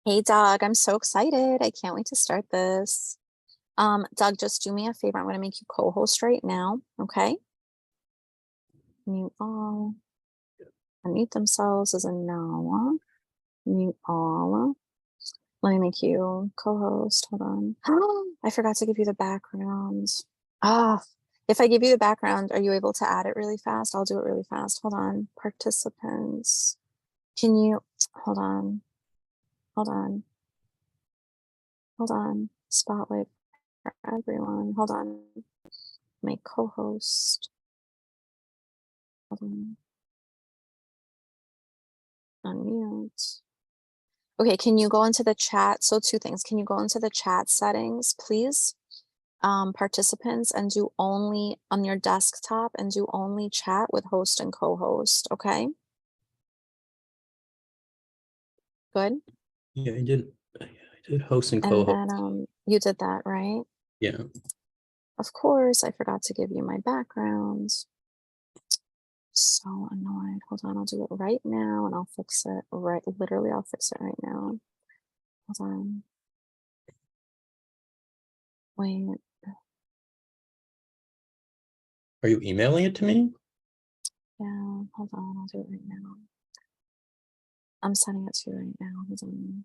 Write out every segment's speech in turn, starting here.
Hey, Doug, I'm so excited. I can't wait to start this. Doug, just do me a favor. I'm going to make you co-host right now. Okay. Mute all. Unmute themselves as a no. Mute all. Let me make you co-host. Hold on. I forgot to give you the background. If I give you the background, are you able to add it really fast? I'll do it really fast. Hold on. Participants. Can you hold on? Hold on. Hold on. Spotlight for everyone. Hold on. My co-host. Hold on. Unmute. Okay, can you go into the chat? So two things. Can you go into the chat settings, please? Participants, and do only on your desktop and do only chat with host and co-host. Okay. Good. Yeah, I did host and And co-host. then you did that, right? Yeah. Of course, I forgot to give you my background. So annoyed. Hold on, I'll do it right now and I'll fix it right. Literally, I'll fix it right now. Hold on. Wait. Are you emailing it to me? Yeah, hold on, I'll do it right now. I'm sending it to you right now. Hold on.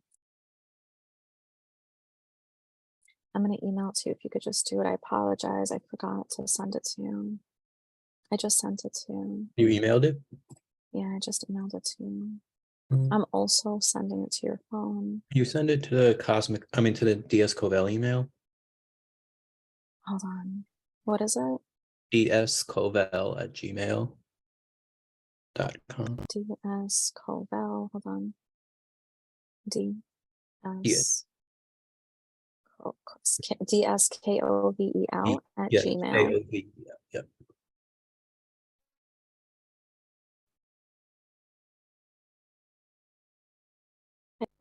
I'm going to email it to you if you could just do it. I apologize. I forgot to send it to you. I just sent it to you. You emailed it? Yeah, I just emailed it to you. Mm. I'm also sending it to your phone. You send it to the to the DS Covell email? Hold on. What is it? dscovell@gmail.com. DS Covell. Hold on. DS. DSKOVEL at Gmail. K-O-V, yep.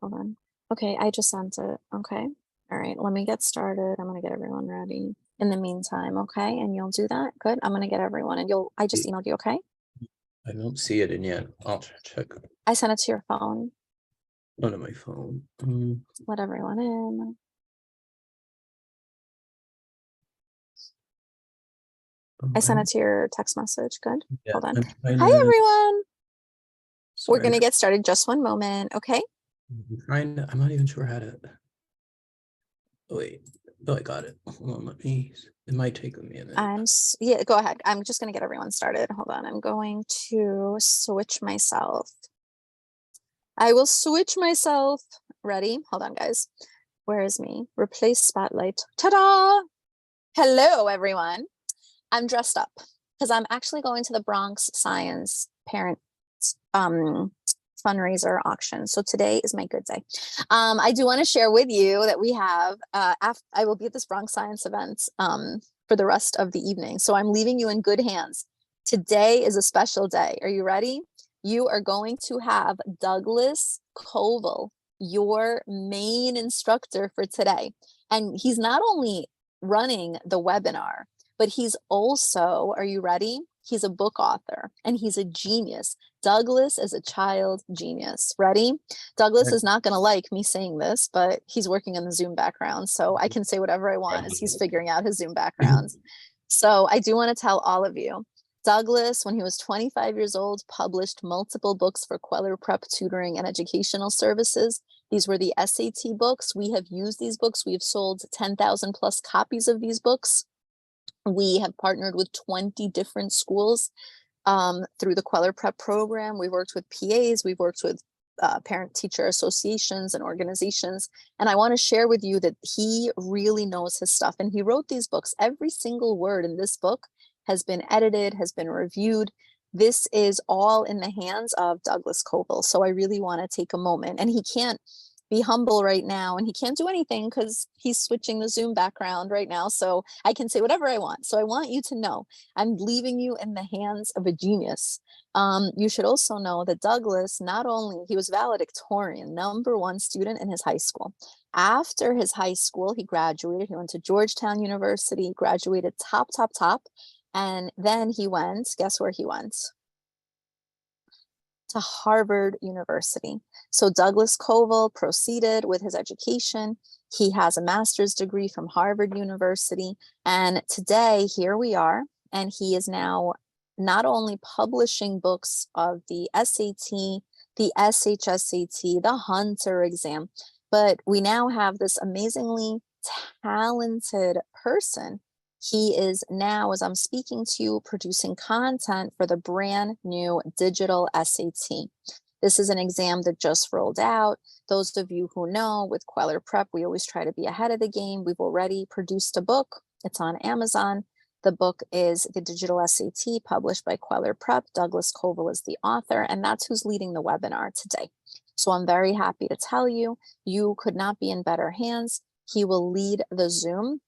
Hold on. Okay, I just sent it. Okay. All right, let me get started. I'm gonna get everyone ready in the meantime, okay? And you'll do that. Good. I'm gonna get everyone and I just emailed you, okay? I don't see it in yet. I'll check. I sent it to your phone. Not on my phone. Let everyone in. I sent it to your text message. Good. Yeah, Hold on. Hi, everyone. Sorry, We're going to get started. Just one moment. Okay. I'm not even sure how to. Oh, wait. Oh, I got it. Hold on. It might take a minute. Yeah, go ahead. I'm just going to get everyone started. Hold on. I'm going to switch myself. I will switch myself. Ready? Hold on, guys. Where is me? Replace spotlight. Ta-da! Hello, everyone. I'm dressed up because I'm actually going to the Bronx Science Parent fundraiser auction. So today is my good day. I do want to share with you that we have, I will be at this Bronx Science event for the rest of the evening. So I'm leaving you in good hands. Today is a special day. Are you ready? You are going to have Douglas Koval, your main instructor for today. And he's not only running the webinar, but he's also, are you ready? He's a book author and he's a genius. Douglas is a child genius. Ready? Douglas is not going to like me saying this, but he's working in the Zoom background. So I can say whatever I want as he's figuring out his Zoom background. So I do want to tell all of you, Douglas, when he was 25 years old, published multiple books for Kweller Prep Tutoring and Educational Services. These were the SAT books. We have used these books. We have sold 10,000 plus copies of these books. We have partnered with 20 different schools through the Kweller Prep program. We've worked with PAs, we've worked with parent-teacher associations and organizations. And I want to share with you that he really knows his stuff. And he wrote these books. Every single word in this book has been edited, has been reviewed. This is all in the hands of Douglas Koval. So I really want to take a moment. And he can't be humble right now and he can't do anything because he's switching the Zoom background right now. So I can say whatever I want. So I want you to know I'm leaving you in the hands of a genius. You should also know that Douglas, not only he was valedictorian, #1 student in his high school. After his high school, he graduated. He went to Georgetown University, graduated top. And then he went, guess where he went? to Harvard University. So Douglas Koval proceeded with his education. He has a master's degree from Harvard University. And today, here we are. And he is now not only publishing books of the SAT, the SHSAT, the Hunter exam, but we now have this amazingly talented person. He is now, as I'm speaking to you, producing content for the brand new digital SAT. This is an exam that just rolled out. Those of you who know, with Kweller Prep, we always try to be ahead of the game. We've already produced a book. It's on Amazon. The book is the Digital SAT, published by Kweller Prep. Douglas Koval is the author, and that's who's leading the webinar today. So I'm very happy to tell you, you could not be in better hands. He will lead the Zoom.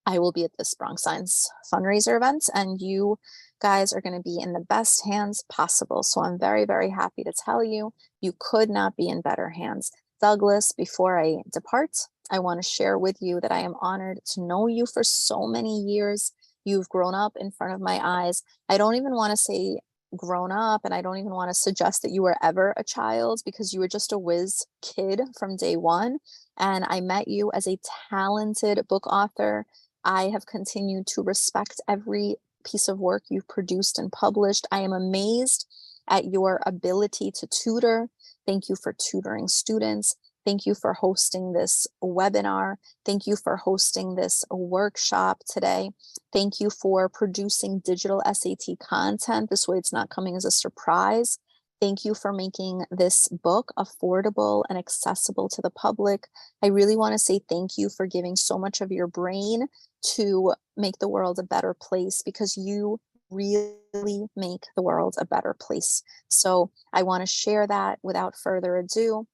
I will be at this Bronx Science fundraiser event, and you guys are going to be in the best hands possible. So I'm very, very happy to tell you, you could not be in better hands. Douglas, before I depart, I want to share with you that I am honored to know you for so many years. You've grown up in front of my eyes. I don't even want to say grown up, and I don't even want to suggest that you were ever a child, because you were just a whiz kid from day one. And I met you as a talented book author. I have continued to respect every piece of work you've produced and published. I am amazed at your ability to tutor. Thank you for tutoring students. Thank you for hosting this webinar. Thank you for hosting this workshop today. Thank you for producing digital SAT content. This way it's not coming as a surprise. Thank you for making this book affordable and accessible to the public. I really want to say thank you for giving so much of your brain to make the world a better place, because you really make the world a better place. So I want to share that without further ado.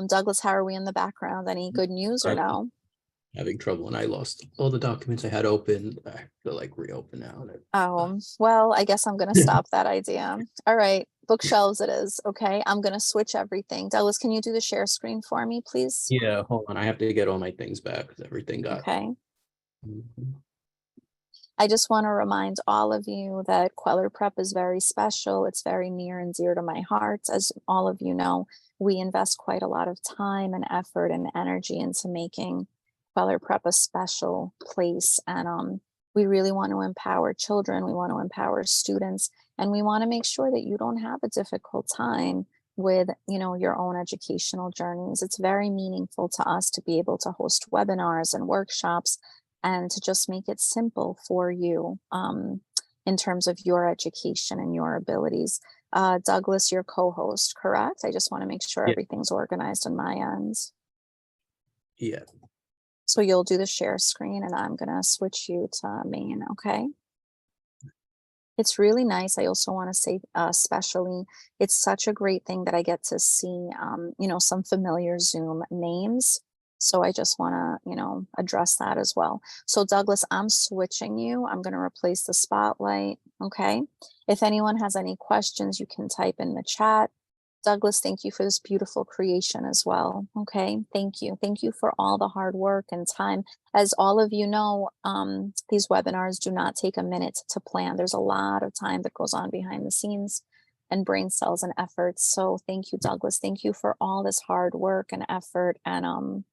Douglas, how are we in the background? Any good news or no? Having trouble, and I lost all the documents I had open. I have to like reopen now. Well, I guess I'm going to stop that idea. All right, bookshelves it is. Okay, I'm going to switch everything. Douglas, can you do the share screen for me, please? Yeah, hold on. I have to get all my things back because everything got. Okay. Mhm. I just want to remind all of you that Kweller Prep is very special. It's very near and dear to my heart. As all of you know, we invest quite a lot of time and effort and energy into making Kweller Prep a special place. And we really want to empower children. We want to empower students. And we want to make sure that you don't have a difficult time with, your own educational journeys. It's very meaningful to us to be able to host webinars and workshops and to just make it simple for you in terms of your education and your abilities. Douglas, your co-host, correct? I just want to make sure Yeah. everything's organized on my end. Yeah. So you'll do the share screen, and I'm going to switch you to main, okay? It's really nice. I also want to say, especially, it's such a great thing that I get to see, some familiar Zoom names. So I just want to, address that as well. So Douglas, I'm switching you. I'm going to replace the spotlight. Okay. If anyone has any questions, you can type in the chat. Douglas, thank you for this beautiful creation as well. Okay. Thank you. Thank you for all the hard work and time. As all of you know, these webinars do not take a minute to plan. There's a lot of time that goes on behind the scenes and brain cells and efforts. So thank you, Douglas. Thank you for all this hard work and effort, and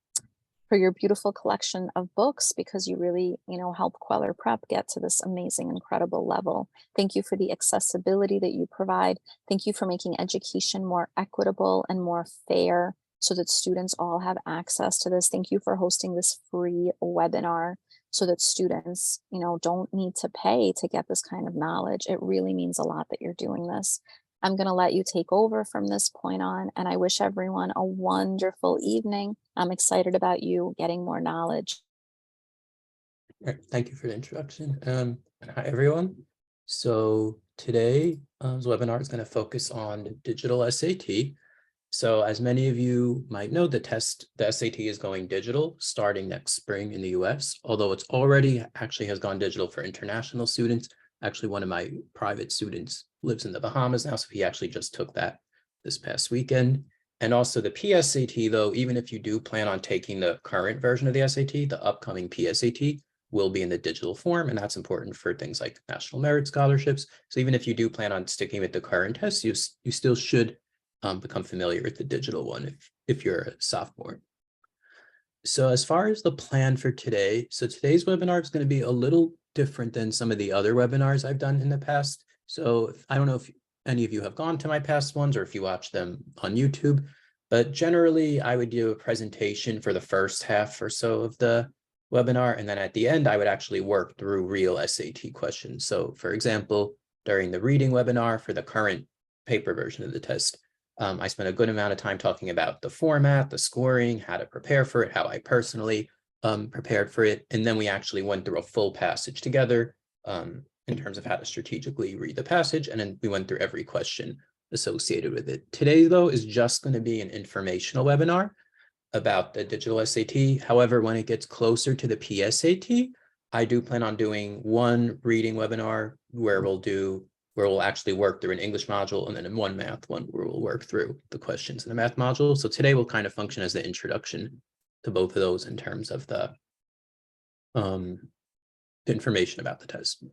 for your beautiful collection of books, because you really, help Kweller Prep get to this amazing, incredible level. Thank you for the accessibility that you provide. Thank you for making education more equitable and more fair so that students all have access to this. Thank you for hosting this free webinar so that students, don't need to pay to get this kind of knowledge. It really means a lot that you're doing this. I'm going to let you take over from this point on, and I wish everyone a wonderful evening. I'm excited about you getting more knowledge. All right, thank you for the introduction. Hi, everyone. So today, this webinar is going to focus on digital SAT. So as many of you might know, the SAT is going digital starting next spring in the US, although it's already actually has gone digital for international students. Actually, one of my private students lives in the Bahamas now, so he actually just took that this past weekend. And also the PSAT, though, even if you do plan on taking the current version of the SAT, the upcoming PSAT will be in the digital form, and that's important for things like national merit scholarships. So even if you do plan on sticking with the current test, you still should become familiar with the digital one if you're a sophomore. So as far as the plan for today, so today's webinar is going to be a little different than some of the other webinars I've done in the past. So I don't know if any of you have gone to my past ones or if you watch them on YouTube, but generally I would do a presentation for the first half or so of the webinar. And then at the end, I would actually work through real SAT questions. So for example, during the reading webinar for the current paper version of the test, I spent a good amount of time talking about the format, the scoring, how to prepare for it, how I personally prepared for it. And then we actually went through a full passage together in terms of how to strategically read the passage. And then we went through every question associated with it. Today, though, is just going to be an informational webinar about the digital SAT. However, when it gets closer to the PSAT, I do plan on doing one reading webinar where we'll actually work through an English module, and then in one math one where we'll work through the questions in the math module. So today will kind of function as the introduction to both of those in terms of the information about the test.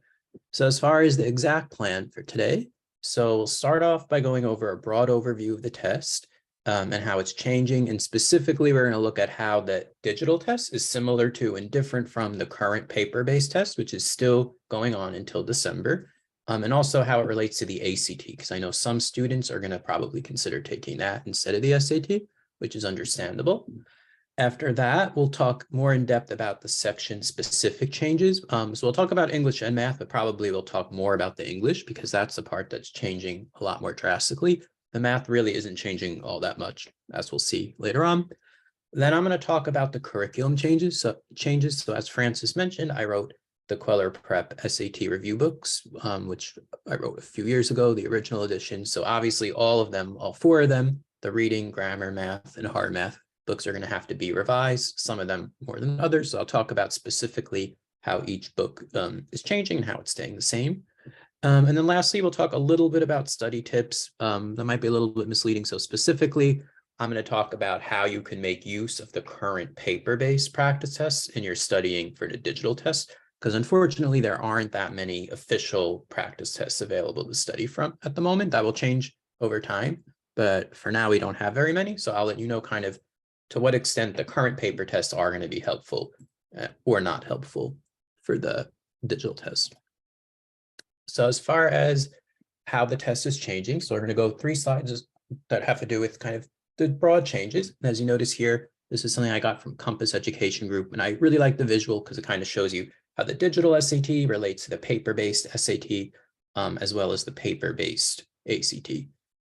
So as far as the exact plan for today, so we'll start off by going over a broad overview of the test and how it's changing. And specifically, we're going to look at how the digital test is similar to and different from the current paper-based test, which is still going on until December. And also how it relates to the ACT, because I know some students are going to probably consider taking that instead of the SAT, which is understandable. After that, we'll talk more in depth about the section specific changes. So we'll talk about English and math, but probably we'll talk more about the English because that's the part that's changing a lot more drastically. The math really isn't changing all that much, as we'll see later on. Then I'm going to talk about the curriculum changes. So as Francis mentioned, I wrote the Kweller Prep SAT review books, which I wrote a few years ago, the original edition. So obviously all four of them, the reading, grammar, math, and hard math books are going to have to be revised, some of them more than others. So I'll talk about specifically how each book is changing and how it's staying the same. And then lastly, we'll talk a little bit about study tips. That might be a little bit misleading. So specifically, I'm going to talk about how you can make use of the current paper-based practice tests in your studying for the digital test, because unfortunately, there aren't that many official practice tests available to study from at the moment. That will change over time, but for now, we don't have very many. So I'll let you know kind of to what extent the current paper tests are going to be helpful or not helpful for the digital test. So as far as how the test is changing, so we're going to go 3 slides that have to do with kind of the broad changes. And as you notice here, this is something I got from Compass Education Group, and I really like the visual because it kind of shows you how the digital SAT relates to the paper-based SAT, as well as the paper-based ACT.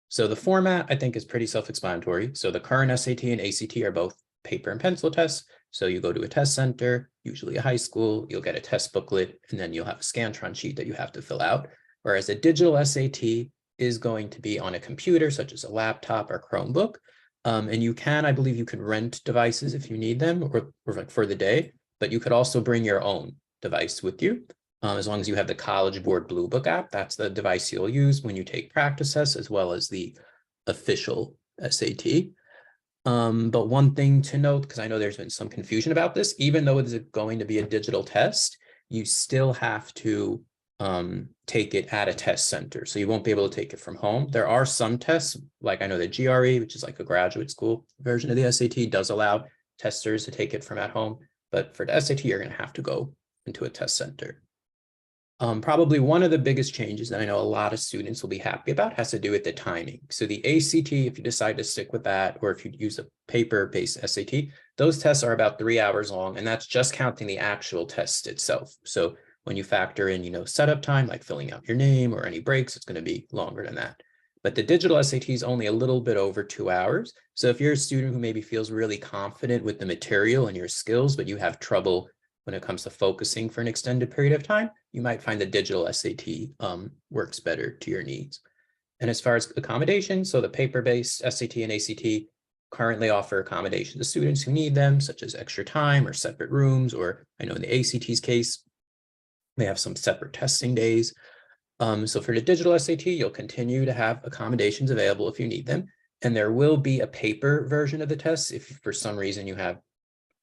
So the format, I think, is pretty self-explanatory. So the current SAT and ACT are both paper and pencil tests. So you go to a test center, usually a high school, you'll get a test booklet, and then you'll have a Scantron sheet that you have to fill out. Whereas a digital SAT is going to be on a computer, such as a laptop or Chromebook. And I believe you can rent devices if you need them or like for the day, but you could also bring your own device with you. As long as you have the College Board Blue Book app, that's the device you'll use when you take practice tests, as well as the official SAT. But one thing to note, because I know there's been some confusion about this, even though it's going to be a digital test, you still have to take it at a test center. So you won't be able to take it from home. There are some tests, like I know the GRE, which is like a graduate school version of the SAT, does allow testers to take it from at home. But for the SAT, you're going to have to go into a test center. Probably one of the biggest changes that I know a lot of students will be happy about has to do with the timing. So the ACT, if you decide to stick with that, or if you use a paper-based SAT, those tests are about 3 hours long, and that's just counting the actual test itself. So when you factor in, setup time, like filling out your name or any breaks, it's going to be longer than that. But the digital SAT is only a little bit over 2 hours. So if you're a student who maybe feels really confident with the material and your skills, but you have trouble when it comes to focusing for an extended period of time, you might find the digital SAT works better to your needs. And as far as accommodations, so the paper-based SAT and ACT currently offer accommodation to students who need them, such as extra time or separate rooms, or I know in the ACT's case, they have some separate testing days. So for the digital SAT, you'll continue to have accommodations available if you need them. And there will be a paper version of the test if for some reason you have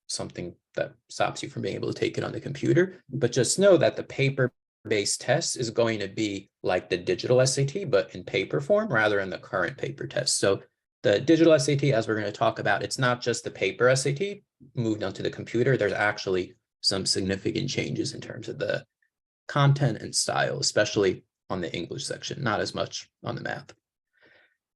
something that stops you from being able to take it on the computer. But just know that the paper-based test is going to be like the digital SAT, but in paper form rather than the current paper test. So The digital SAT, as we're going to talk about, it's not just the paper SAT moved onto the computer. There's actually some significant changes in terms of the content and style, especially on the English section, not as much on the math.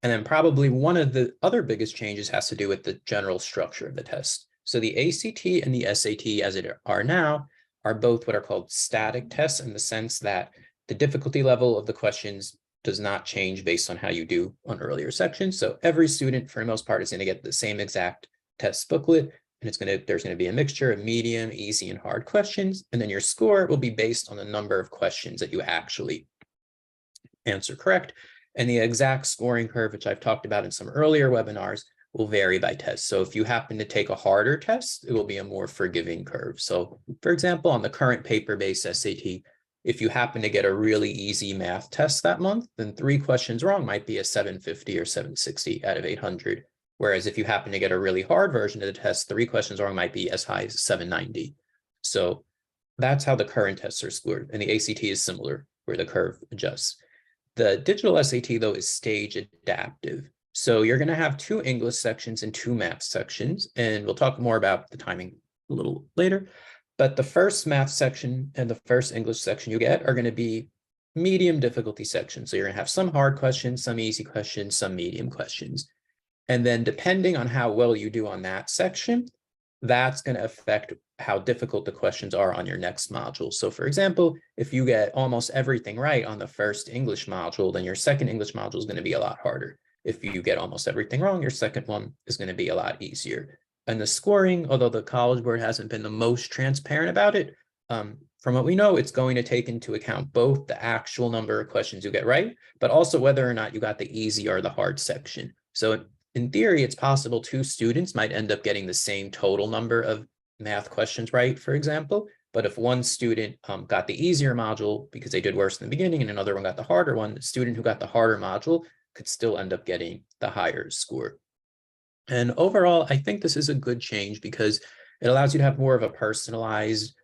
And then probably one of the other biggest changes has to do with the general structure of the test. So the ACT and the SAT, as it are now, are both what are called static tests, in the sense that the difficulty level of the questions does not change based on how you do on earlier sections. So every student, for the most part, is going to get the same exact test booklet, and there's going to be a mixture of medium, easy, and hard questions. And then your score will be based on the number of questions that you actually answer correct. And the exact scoring curve, which I've talked about in some earlier webinars, will vary by test. So if you happen to take a harder test, it will be a more forgiving curve. So for example, on the current paper-based SAT, if you happen to get a really easy math test that month, then 3 questions wrong might be a 750 or 760 out of 800. Whereas if you happen to get a really hard version of the test, 3 questions wrong might be as high as 790. So that's how the current tests are scored. And the ACT is similar, where the curve adjusts. The digital SAT, though, is stage adaptive. So you're going to have 2 English sections and 2 math sections, and we'll talk more about the timing a little later. But the first math section and the first English section you get are going to be medium difficulty sections. So you're going to have some hard questions, some easy questions, some medium questions. And then depending on how well you do on that section, that's going to affect how difficult the questions are on your next module. So for example, if you get almost everything right on the first English module, then your second English module is going to be a lot harder. If you get almost everything wrong, your second one is going to be a lot easier. And the scoring, although the College Board hasn't been the most transparent about it, from what we know, it's going to take into account both the actual number of questions you get right, but also whether or not you got the easy or the hard section. So in theory, it's possible 2 students might end up getting the same total number of math questions right, for example. But if one student got the easier module because they did worse in the beginning and another one got the harder one, the student who got the harder module could still end up getting the higher score. And overall, I think this is a good change because it allows you to have more of a personalized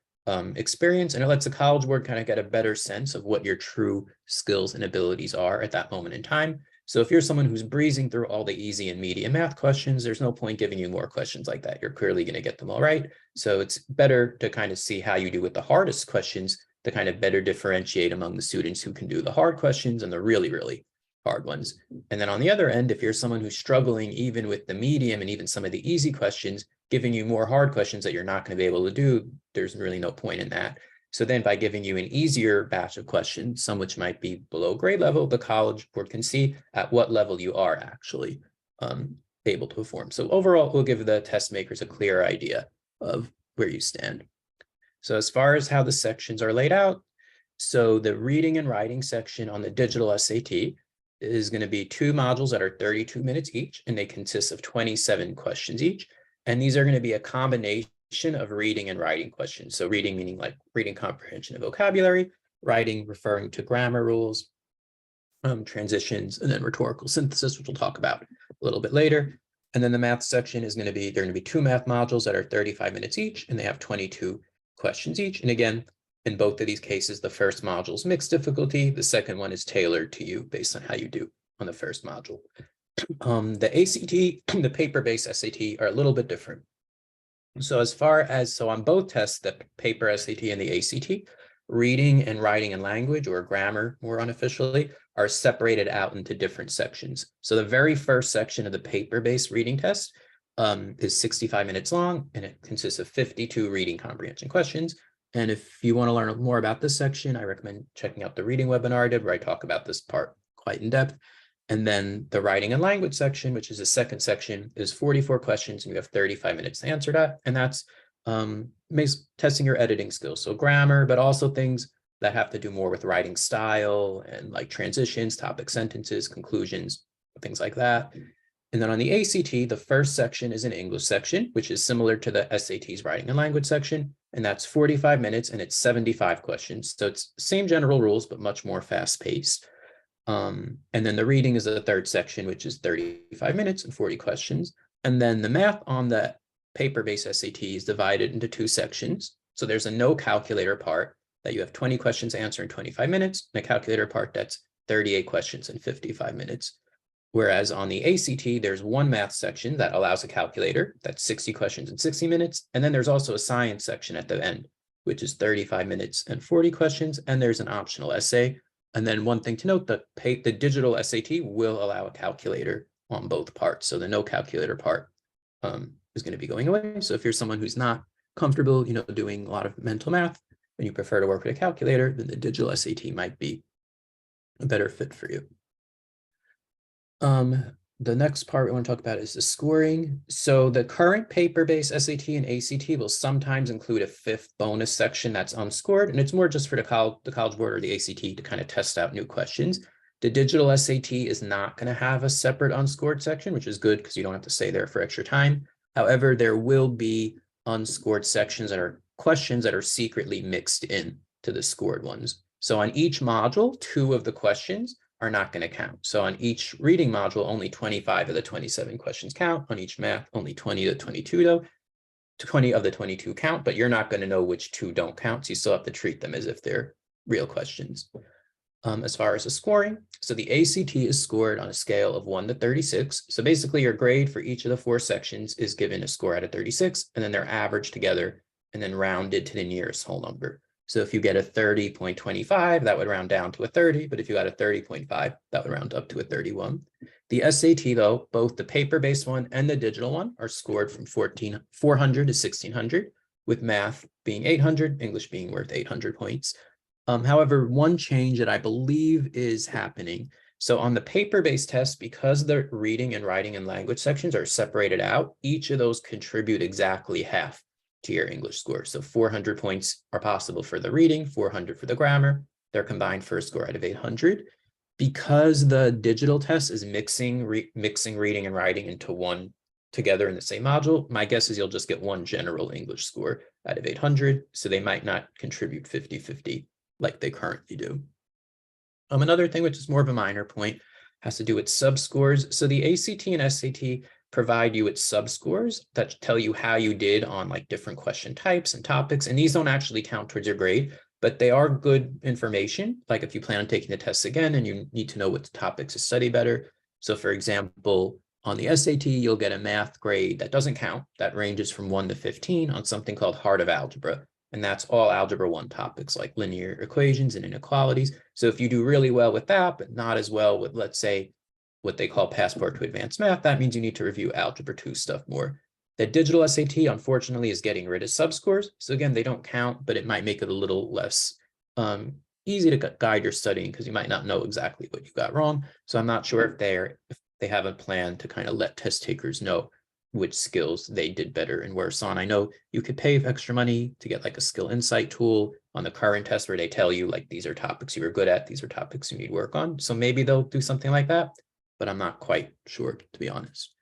experience, and it lets the College Board kind of get a better sense of what your true skills and abilities are at that moment in time. So if you're someone who's breezing through all the easy and medium math questions, there's no point giving you more questions like that. You're clearly going to get them all right. So it's better to kind of see how you do with the hardest questions to kind of better differentiate among the students who can do the hard questions and the really, really hard ones. And then on the other end, if you're someone who's struggling even with the medium and even some of the easy questions, giving you more hard questions that you're not going to be able to do, there's really no point in that. So then by giving you an easier batch of questions, some which might be below grade level, the College Board can see at what level you are actually able to perform. So overall, we'll give the test makers a clear idea of where you stand. So as far as how the sections are laid out, so the reading and writing section on the digital SAT is going to be 2 modules that are 32 minutes each, and they consist of 27 questions each. And these are going to be a combination of reading and writing questions. So reading meaning like reading comprehension of vocabulary, writing referring to grammar rules, transitions, and then rhetorical synthesis, which we'll talk about a little bit later. And then the math section is going to be, there are going to be 2 math modules that are 35 minutes each, and they have 22 questions each. And again, in both of these cases, the first module is mixed difficulty. The second one is tailored to you based on how you do on the first module. The ACT, the paper-based SAT are a little bit different. So on both tests, the paper SAT and the ACT, reading and writing and language, or grammar more unofficially, are separated out into different sections. So the very first section of the paper-based reading test is 65 minutes long, and it consists of 52 reading comprehension questions. And if you want to learn more about this section, I recommend checking out the reading webinar I did, where I talk about this part quite in depth. And then the writing and language section, which is the second section, is 44 questions, and you have 35 minutes to answer that. And that's testing your editing skills. So grammar, but also things that have to do more with writing style and like transitions, topic sentences, conclusions, things like that. And then on the ACT, the first section is an English section, which is similar to the SAT's writing and language section. And that's 45 minutes, and it's 75 questions. So it's same general rules, but much more fast paced. And then the reading is the third section, which is 35 minutes and 40 questions. And then the math on the paper-based SAT is divided into 2 sections. So there's a no calculator part that you have 20 questions to answer in 25 minutes, and a calculator part that's 38 questions in 55 minutes. Whereas on the ACT, there's one math section that allows a calculator. That's 60 questions in 60 minutes. And then there's also a science section at the end, which is 35 minutes and 40 questions. And there's an optional essay. And then one thing to note, the digital SAT will allow a calculator on both parts. So the no calculator part is going to be going away. So if you're someone who's not comfortable, doing a lot of mental math and you prefer to work with a calculator, then the digital SAT might be a better fit for you. The next part we want to talk about is the scoring. So the current paper-based SAT and ACT will sometimes include a fifth bonus section that's unscored, and it's more just for the College Board or the ACT to kind of test out new questions. The digital SAT is not going to have a separate unscored section, which is good because you don't have to stay there for extra time. However, there will be unscored sections that are questions that are secretly mixed in to the scored ones. So on each module, 2 of the questions are not going to count. So on each reading module, only 25 of the 27 questions count. On each math, only 20 of the 22 though. 20 of the 22 count, but you're not going to know which 2 don't count. So you still have to treat them as if they're real questions. As far as the scoring, so the ACT is scored on a scale of 1 to 36. So basically your grade for each of the 4 sections is given a score out of 36, and then they're averaged together and then rounded to the nearest whole number. So if you get a 30.25, that would round down to a 30, but if you got a 30.5, that would round up to a 31. The SAT, though, both the paper-based one and the digital one are scored from 400 to 1600, with math being 800, English being worth 800 points. However, one change that I believe is happening. So on the paper-based test, because the reading and writing and language sections are separated out, each of those contribute exactly half to your English score. So 400 points are possible for the reading, 400 for the grammar. They're combined for a score out of 800. Because the digital test is mixing reading and writing into one together in the same module, my guess is you'll just get one general English score out of 800. So they might not contribute 50-50 like they currently do. Another thing, which is more of a minor point, has to do with subscores. So the ACT and SAT provide you with subscores that tell you how you did on like different question types and topics. And these don't actually count towards your grade, but they are good information. Like if you plan on taking the tests again and you need to know what topics to study better. So for example, on the SAT, you'll get a math grade that doesn't count. That ranges from 1 to 15 on something called Heart of Algebra. And that's all Algebra 1 topics like linear equations and inequalities. So if you do really well with that, but not as well with, let's say, what they call Passport to Advanced Math, that means you need to review Algebra 2 stuff more. The digital SAT, unfortunately, is getting rid of subscores. So again, they don't count, but it might make it a little less easy to guide your studying because you might not know exactly what you got wrong. So I'm not sure if they have a plan to kind of let test takers know which skills they did better and worse on. I know you could pay extra money to get like a skill insight tool on the current test where they tell you like, these are topics you were good at, these are topics you need work on. So maybe they'll do something like that, but I'm not quite sure, to be honest.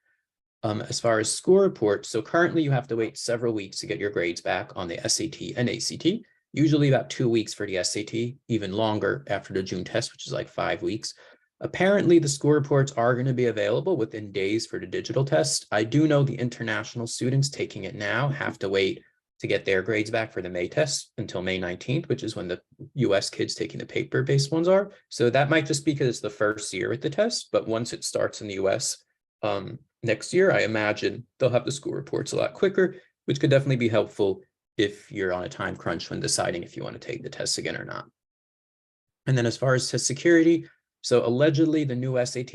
As far as score reports, so currently you have to wait several weeks to get your grades back on the SAT and ACT, usually about 2 weeks for the SAT, even longer after the June test, which is like 5 weeks. Apparently, the score reports are going to be available within days for the digital test. I do know the international students taking it now have to wait to get their grades back for the May test until May 19th, which is when the US kids taking the paper-based ones are. So that might just be because it's the first year with the test, but once it starts in the US next year, I imagine they'll have the score reports a lot quicker, which could definitely be helpful if you're on a time crunch when deciding if you want to take the test again or not. And then as far as test security, so allegedly the new SAT,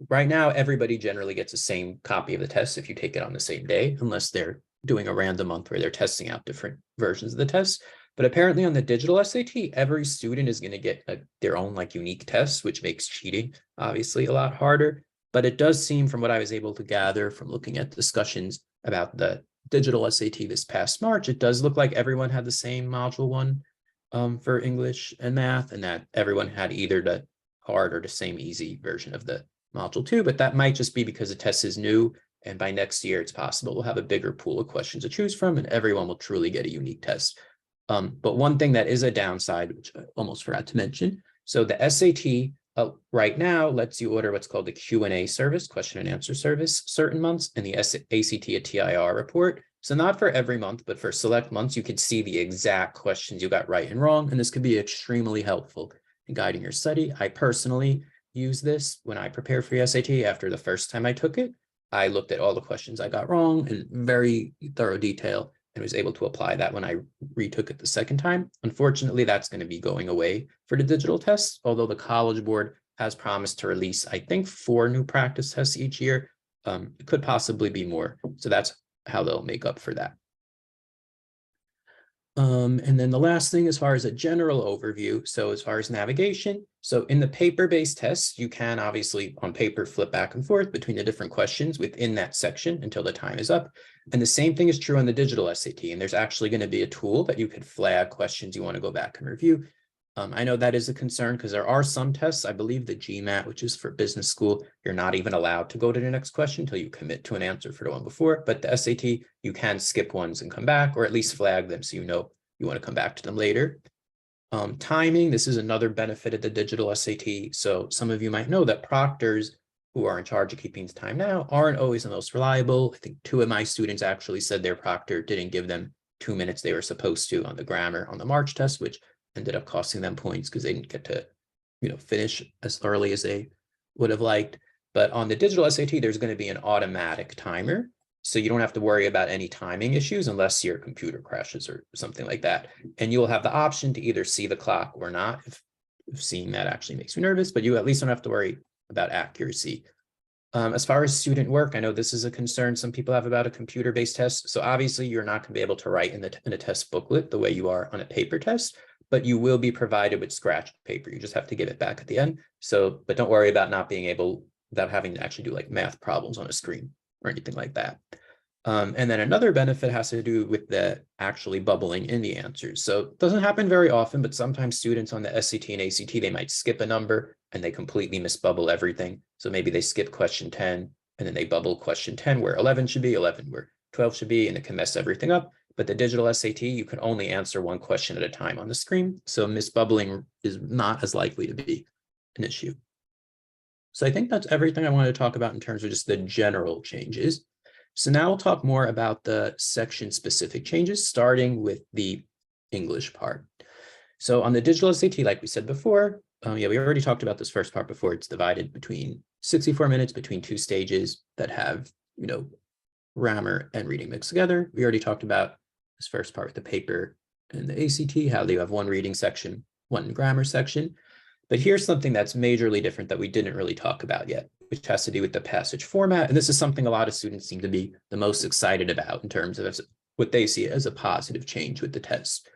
right now, everybody generally gets the same copy of the test if you take it on the same day, unless they're doing a random month where they're testing out different versions of the test. But apparently on the digital SAT, every student is going to get their own like unique test, which makes cheating obviously a lot harder. But it does seem from what I was able to gather from looking at discussions about the digital SAT this past March, it does look like everyone had the same module 1 for English and math, and that everyone had either the hard or the same easy version of the module 2, but that might just be because the test is new. And by next year, it's possible we'll have a bigger pool of questions to choose from and everyone will truly get a unique test. But one thing that is a downside, which I almost forgot to mention. So the SAT right now lets you order what's called the Q&A service, question and answer service, certain months, and the ACT a TIR report. So not for every month, but for select months, you can see the exact questions you got right and wrong. And this could be extremely helpful in guiding your study. I personally use this when I prepare for the SAT after the first time I took it. I looked at all the questions I got wrong in very thorough detail and was able to apply that when I retook it the second time. Unfortunately, that's going to be going away for the digital tests, although the College Board has promised to release, I think, 4 new practice tests each year. It could possibly be more. So that's how they'll make up for that. And then the last thing, as far as a general overview, so as far as navigation, so in the paper-based tests, you can obviously on paper flip back and forth between the different questions within that section until the time is up. And the same thing is true on the digital SAT. And there's actually going to be a tool that you could flag questions you want to go back and review. I know that is a concern because there are some tests, I believe the GMAT, which is for business school, you're not even allowed to go to the next question until you commit to an answer for the one before. But the SAT, you can skip ones and come back, or at least flag them so you know you want to come back to them later. Timing, this is another benefit of the digital SAT. So some of you might know that proctors who are in charge of keeping time now aren't always the most reliable. I think 2 of my students actually said their proctor didn't give them 2 minutes they were supposed to on the grammar on the March test, which ended up costing them points because they didn't get to, finish as early as they would have liked. But on the digital SAT, there's going to be an automatic timer. So you don't have to worry about any timing issues unless your computer crashes or something like that. And you'll have the option to either see the clock or not if seeing that actually makes you nervous, but you at least don't have to worry about accuracy. As far as student work, I know this is a concern some people have about a computer-based test. So obviously you're not going to be able to write in a test booklet the way you are on a paper test, but you will be provided with scratched paper. You just have to give it back at the end. So, but don't worry about not being able, without having to actually do like math problems on a screen or anything like that. And then another benefit has to do with the actually bubbling in the answers. So it doesn't happen very often, but sometimes students on the SAT and ACT, they might skip a number and they completely misbubble everything. So maybe they skip question 10 and then they bubble question 10 where 11 should be, 11 where 12 should be, and it can mess everything up. But the digital SAT, you can only answer one question at a time on the screen. So misbubbling is not as likely to be an issue. So I think that's everything I wanted to talk about in terms of just the general changes. So now we'll talk more about the section specific changes, starting with the English part. So on the digital SAT, like we said before, we already talked about this first part before. It's divided between 64 minutes between 2 stages that have, grammar and reading mixed together. We already talked about this first part with the paper and the ACT, how they have 1 reading section, 1 grammar section. But here's something that's majorly different that we didn't really talk about yet, which has to do with the passage format. And this is something a lot of students seem to be the most excited about in terms of what they see as a positive change with the test.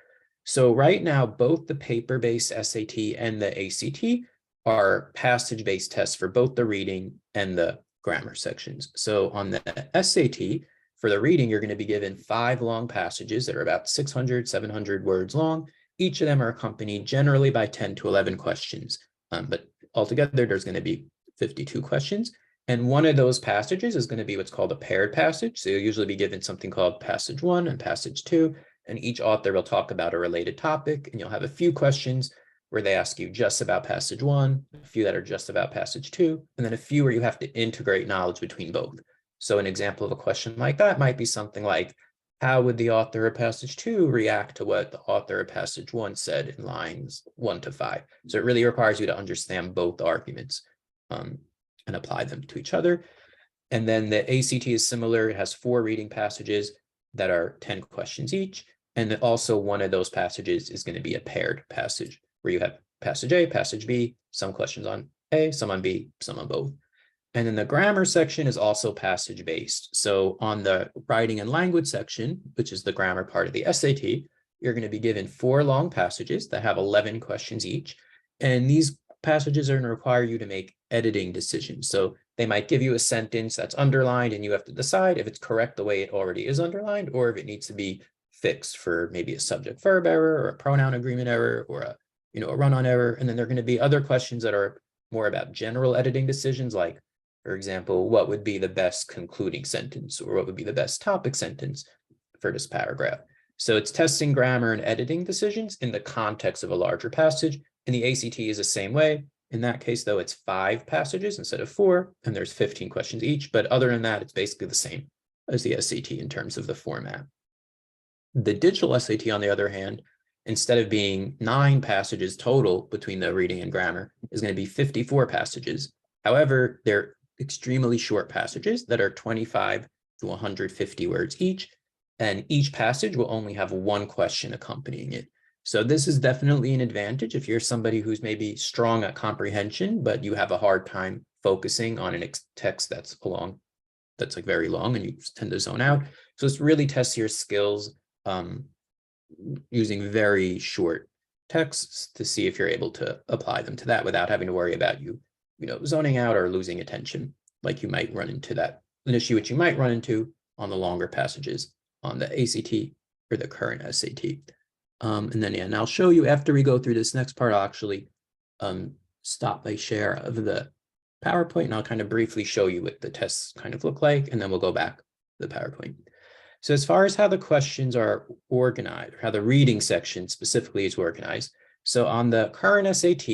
So right now, both the paper-based SAT and the ACT are passage-based tests for both the reading and the grammar sections. So on the SAT, for the reading, you're going to be given 5 long passages that are about 600, 700 words long. Each of them are accompanied generally by 10 to 11 questions, but altogether there's going to be 52 questions. And one of those passages is going to be what's called a paired passage. So you'll usually be given something called passage 1 and passage 2, and each author will talk about a related topic, and you'll have a few questions where they ask you just about passage 1, a few that are just about passage 2, and then a few where you have to integrate knowledge between both. So an example of a question like that might be something like, how would the author of passage 2 react to what the author of passage 1 said in lines 1 to 5? So it really requires you to understand both arguments and apply them to each other. And then the ACT is similar. It has 4 reading passages that are 10 questions each. And also one of those passages is going to be a paired passage where you have passage A, passage B, some questions on A, some on B, some on both. And then the grammar section is also passage based. So on the writing and language section, which is the grammar part of the SAT, you're going to be given 4 long passages that have 11 questions each. And these passages are going to require you to make editing decisions. So they might give you a sentence that's underlined and you have to decide if it's correct the way it already is underlined, or if it needs to be fixed for maybe a subject verb error or a pronoun agreement error or a run-on error. And then there are going to be other questions that are more about general editing decisions, like, for example, what would be the best concluding sentence, or what would be the best topic sentence for this paragraph? So it's testing grammar and editing decisions in the context of a larger passage. And the ACT is the same way. In that case, though, it's 5 passages instead of 4, and there's 15 questions each. But other than that, it's basically the same as the SAT in terms of the format. The digital SAT, on the other hand, instead of being 9 passages total between the reading and grammar, is going to be 54 passages. However, they're extremely short passages that are 25 to 150 words each, and each passage will only have one question accompanying it. So this is definitely an advantage if you're somebody who's maybe strong at comprehension, but you have a hard time focusing on a text that's like very long and you tend to zone out. So this really tests your skills using very short texts to see if you're able to apply them to that without having to worry about zoning out or losing attention, like you might run into an issue which you might run into on the longer passages on the ACT or the current SAT. And I'll show you after we go through this next part. I'll actually stop my share of the PowerPoint and I'll kind of briefly show you what the tests kind of look like, and then we'll go back to the PowerPoint. So as far as how the questions are organized, or how the reading section specifically is organized, so on the current SAT,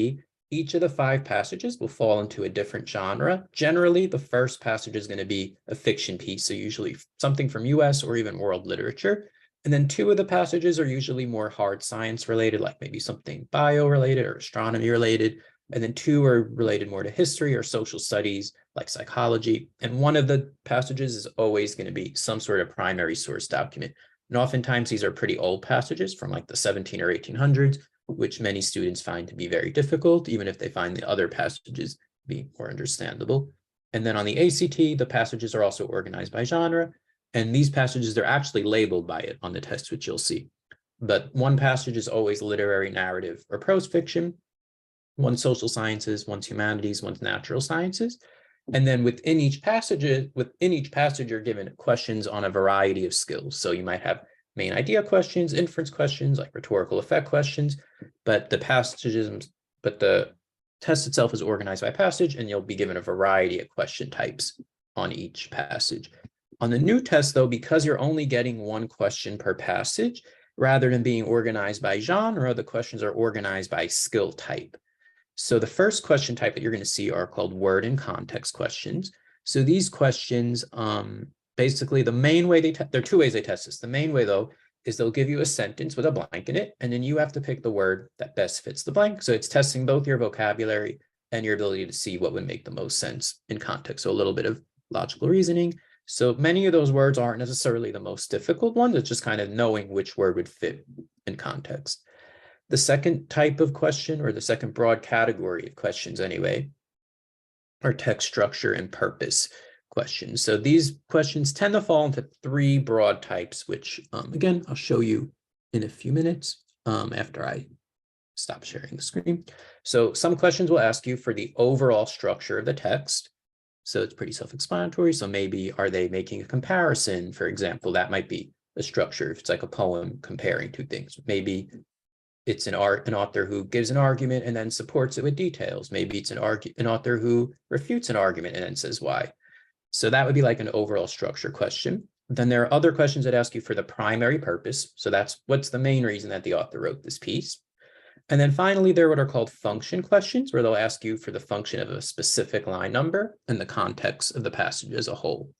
each of the 5 passages will fall into a different genre. Generally, the first passage is going to be a fiction piece, so usually something from US or even world literature. And then 2 of the passages are usually more hard science related, like maybe something bio related or astronomy related. And then 2 are related more to history or social studies, like psychology. And 1 of the passages is always going to be some sort of primary source document. And oftentimes these are pretty old passages from like the 17 or 1800s, which many students find to be very difficult, even if they find the other passages be more understandable. And then on the ACT, the passages are also organized by genre. And these passages, they're actually labeled by it on the test, which you'll see. But 1 passage is always literary, narrative, or prose fiction. 1 social sciences, 1's humanities, 1's natural sciences. And then within each passage, you're given questions on a variety of skills. So you might have main idea questions, inference questions, like rhetorical effect questions, but the test itself is organized by passage, and you'll be given a variety of question types on each passage. On the new test, though, because you're only getting 1 question per passage, rather than being organized by genre, the questions are organized by skill type. So the first question type that you're going to see are called word and context questions. So these questions, basically the main way there are 2 ways they test this. The main way, though, is they'll give you a sentence with a blank in it, and then you have to pick the word that best fits the blank. So it's testing both your vocabulary and your ability to see what would make the most sense in context. So a little bit of logical reasoning. So many of those words aren't necessarily the most difficult ones. It's just kind of knowing which word would fit in context. The second type of question, or the second broad category of questions anyway, are text structure and purpose questions. So these questions tend to fall into 3 broad types, which again, I'll show you in a few minutes after I stop sharing the screen. So some questions will ask you for the overall structure of the text. So it's pretty self-explanatory. So maybe, are they making a comparison? For example, that might be a structure. If it's like a poem comparing 2 things, maybe it's an author who gives an argument and then supports it with details. Maybe it's an author who refutes an argument and then says why. So that would be like an overall structure question. Then there are other questions that ask you for the primary purpose. So that's what's the main reason that the author wrote this piece. And then finally, there are what are called function questions, where they'll ask you for the function of a specific line number and the context of the passage as a whole.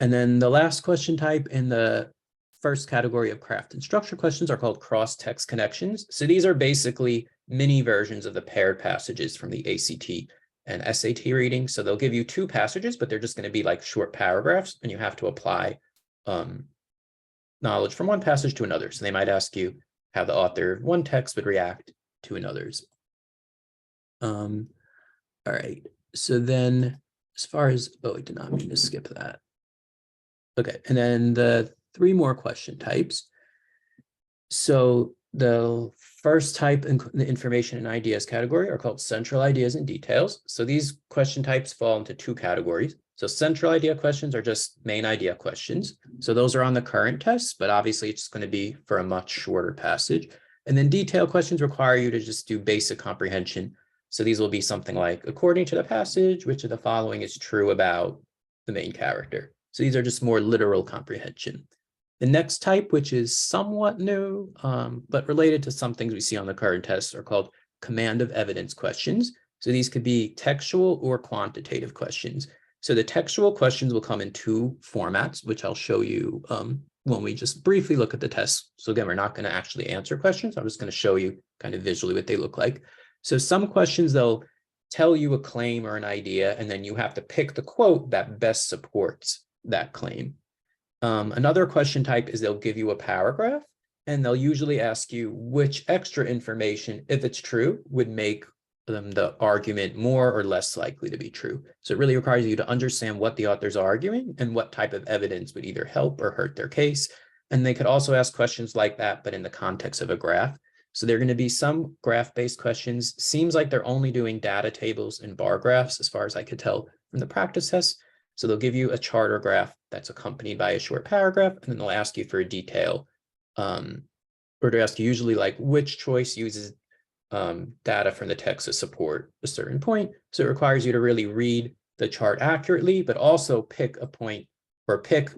And then the last question type in the first category of craft and structure questions are called cross-text connections. So these are basically mini versions of the paired passages from the ACT and SAT reading. So they'll give you 2 passages, but they're just going to be like short paragraphs, and you have to apply knowledge from one passage to another. So they might ask you how the author of one text would react to another's. All right. So then as far as, I did not mean to skip that. Okay. And then the 3 more question types. So the first type in the information and ideas category are called central ideas and details. So these question types fall into 2 categories. So central idea questions are just main idea questions. So those are on the current test, but obviously it's going to be for a much shorter passage. And then detail questions require you to just do basic comprehension. So these will be something like, according to the passage, which of the following is true about the main character? So these are just more literal comprehension. The next type, which is somewhat new, but related to some things we see on the current tests, are called command of evidence questions. So these could be textual or quantitative questions. So the textual questions will come in 2 formats, which I'll show you when we just briefly look at the test. So again, we're not going to actually answer questions. I'm just going to show you kind of visually what they look like. So some questions, they'll tell you a claim or an idea, and then you have to pick the quote that best supports that claim. Another question type is they'll give you a paragraph, and they'll usually ask you which extra information, if it's true, would make the argument more or less likely to be true. So it really requires you to understand what the author's arguing and what type of evidence would either help or hurt their case. And they could also ask questions like that, but in the context of a graph. So there are going to be some graph-based questions. Seems like they're only doing data tables and bar graphs, as far as I could tell from the practice test. So they'll give you a chart or graph that's accompanied by a short paragraph, and then they'll ask you for a detail, or to ask you usually like which choice uses data from the text to support a certain point. So it requires you to really read the chart accurately, but also pick a point or pick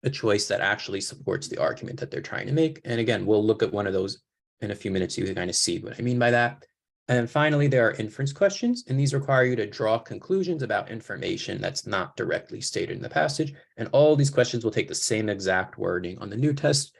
a choice that actually supports the argument that they're trying to make. And again, we'll look at one of those in a few minutes. You can kind of see what I mean by that. And then finally, there are inference questions, and these require you to draw conclusions about information that's not directly stated in the passage. And all these questions will take the same exact wording on the new test,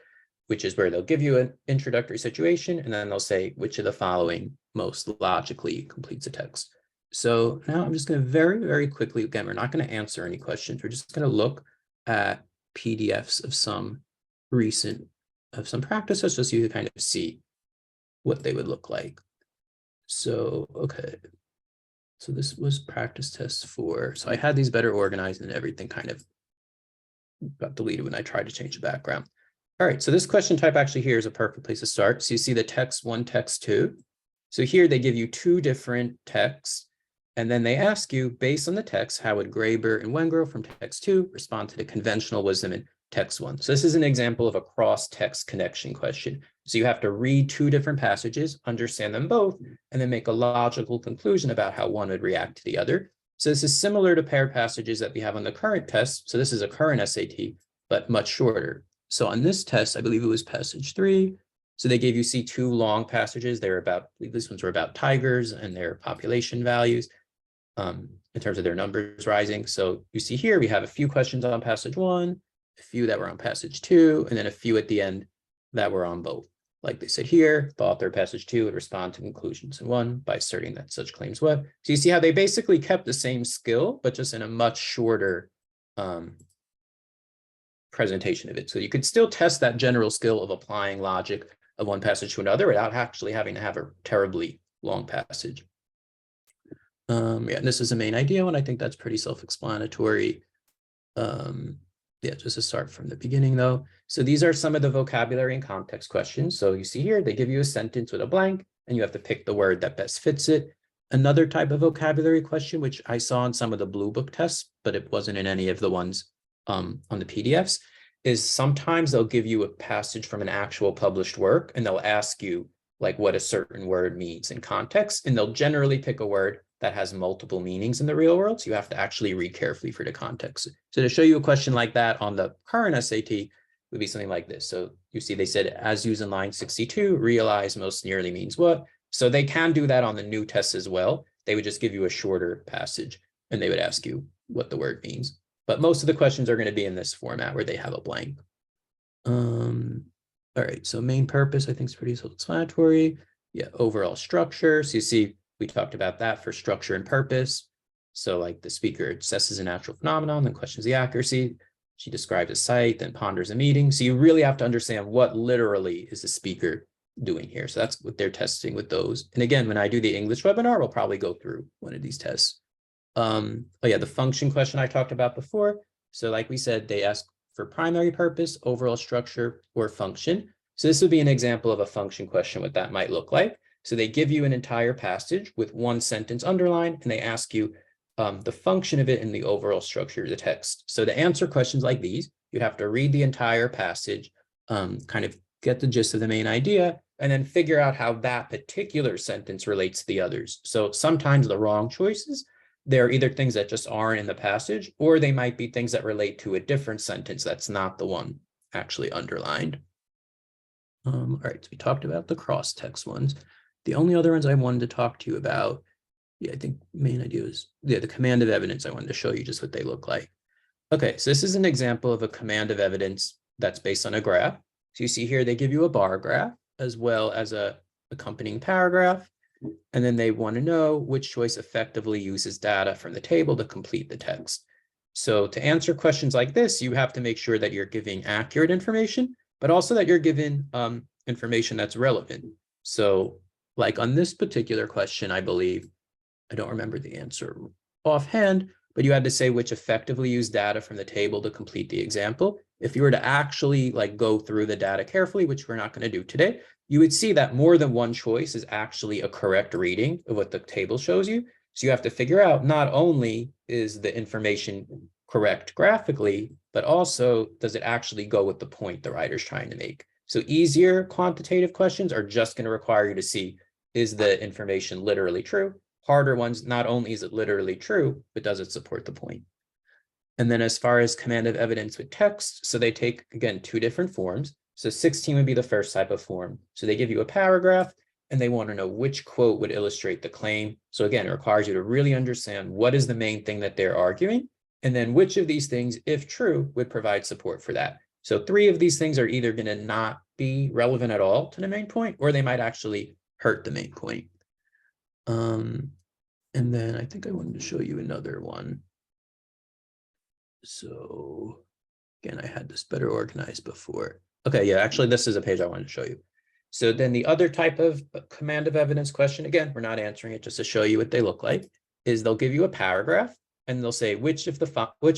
which is where they'll give you an introductory situation, and then they'll say which of the following most logically completes a text. So now I'm just going to very, very quickly, again, we're not going to answer any questions. We're just going to look at PDFs of some practices, just so you can kind of see what they would look like. So, okay. So this was practice test 4. So I had these better organized, and everything kind of got deleted when I tried to change the background. All right, so this question type actually here is a perfect place to start. So you see the text 1, text 2. So here they give you 2 different texts, and then they ask you, based on the text, how would Graeber and Wengrow from text 2 respond to the conventional wisdom in text 1? So this is an example of a cross-text connection question. So you have to read 2 different passages, understand them both, and then make a logical conclusion about how one would react to the other. So this is similar to paired passages that we have on the current test. So this is a current SAT, but much shorter. So on this test, I believe it was passage 3. So they gave you 2 long passages. They were about, I believe these ones were about tigers and their population values in terms of their numbers rising. So you see here, we have a few questions on passage 1, a few that were on passage 2, and then a few at the end that were on both. Like they said here, the author of passage 2 would respond to conclusions in 1 by asserting that such claims what. So you see how they basically kept the same skill, but just in a much shorter presentation of it. So you could still test that general skill of applying logic of one passage to another without actually having to have a terribly long passage. Yeah, and this is the main idea, and I think that's pretty self-explanatory. Yeah, just to start from the beginning though. So these are some of the vocabulary and context questions. So you see here, they give you a sentence with a blank, and you have to pick the word that best fits it. Another type of vocabulary question, which I saw in some of the Blue Book tests, but it wasn't in any of the ones on the PDFs, is sometimes they'll give you a passage from an actual published work, and they'll ask you like what a certain word means in context, and they'll generally pick a word that has multiple meanings in the real world. So you have to actually read carefully for the context. So to show you a question like that on the current SAT would be something like this. So you see, they said, as used in line 62, realize most nearly means what? So they can do that on the new test as well. They would just give you a shorter passage, and they would ask you what the word means. But most of the questions are going to be in this format where they have a blank. All right, so main purpose, I think, is pretty self-explanatory. Yeah, overall structure. So you see, we talked about that for structure and purpose. So like the speaker assesses a natural phenomenon, then questions the accuracy. She describes a site, then ponders a meeting. So you really have to understand what literally is the speaker doing here. So that's what they're testing with those. And again, when I do the English webinar, we'll probably go through one of these tests. Oh yeah, the function question I talked about before. So like we said, they ask for primary purpose, overall structure, or function. So this would be an example of a function question, what that might look like. So they give you an entire passage with one sentence underlined, and they ask you the function of it in the overall structure of the text. So to answer questions like these, you have to read the entire passage, kind of get the gist of the main idea, and then figure out how that particular sentence relates to the others. So sometimes the wrong choices, they're either things that just aren't in the passage, or they might be things that relate to a different sentence that's not the one actually underlined. All right, so we talked about the cross-text ones. The only other ones I wanted to talk to you about, yeah, I think main idea was, yeah, the command of evidence. I wanted to show you just what they look like. Okay, so this is an example of a command of evidence that's based on a graph. So you see here, they give you a bar graph as well as a accompanying paragraph. And then they want to know which choice effectively uses data from the table to complete the text. So to answer questions like this, you have to make sure that you're giving accurate information, but also that you're given information that's relevant. So like on this particular question, I believe, I don't remember the answer offhand, but you had to say which effectively use data from the table to complete the example. If you were to actually like go through the data carefully, which we're not going to do today, you would see that more than one choice is actually a correct reading of what the table shows you. So you have to figure out not only is the information correct graphically, but also does it actually go with the point the writer's trying to make. So easier quantitative questions are just going to require you to see, is the information literally true? Harder ones, not only is it literally true, but does it support the point? And then as far as command of evidence with text, so they take, again, two different forms. So 16 would be the first type of form. So they give you a paragraph and they want to know which quote would illustrate the claim. So again, it requires you to really understand what is the main thing that they're arguing, and then which of these things, if true, would provide support for that. So 3 of these things are either going to not be relevant at all to the main point, or they might actually hurt the main point. And then I think I wanted to show you another one. So again, I had this better organized before. Okay, yeah, actually, this is a page I wanted to show you. So then the other type of command of evidence question, again, we're not answering it just to show you what they look like, is they'll give you a paragraph and they'll say which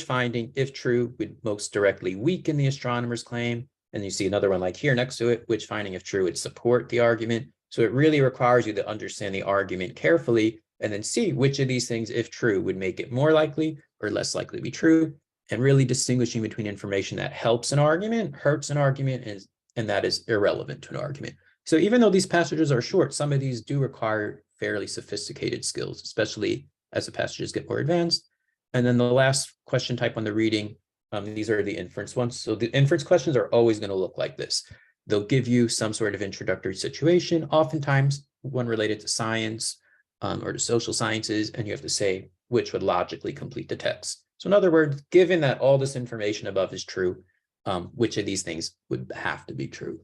finding, if true, would most directly weaken the astronomer's claim. And you see another one like here next to it, which finding, if true, would support the argument. So it really requires you to understand the argument carefully and then see which of these things, if true, would make it more likely or less likely to be true, and really distinguishing between information that helps an argument, hurts an argument, and that is irrelevant to an argument. So even though these passages are short, some of these do require fairly sophisticated skills, especially as the passages get more advanced. And then the last question type on the reading, these are the inference ones. So the inference questions are always going to look like this. They'll give you some sort of introductory situation, oftentimes one related to science or to social sciences, and you have to say which would logically complete the text. So in other words, given that all this information above is true, which of these things would have to be true?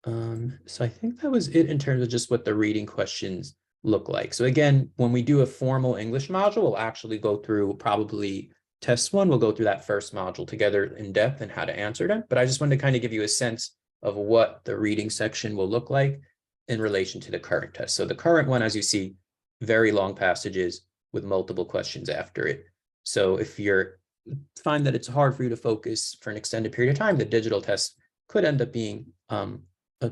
So I think that was it in terms of just what the reading questions look like. So again, when we do a formal English module, we'll actually go through probably test 1. We'll go through that first module together in depth and how to answer them. But I just wanted to kind of give you a sense of what the reading section will look like in relation to the current test. So the current one, as you see, very long passages with multiple questions after it. So if you find that it's hard for you to focus for an extended period of time, the digital test could end up being a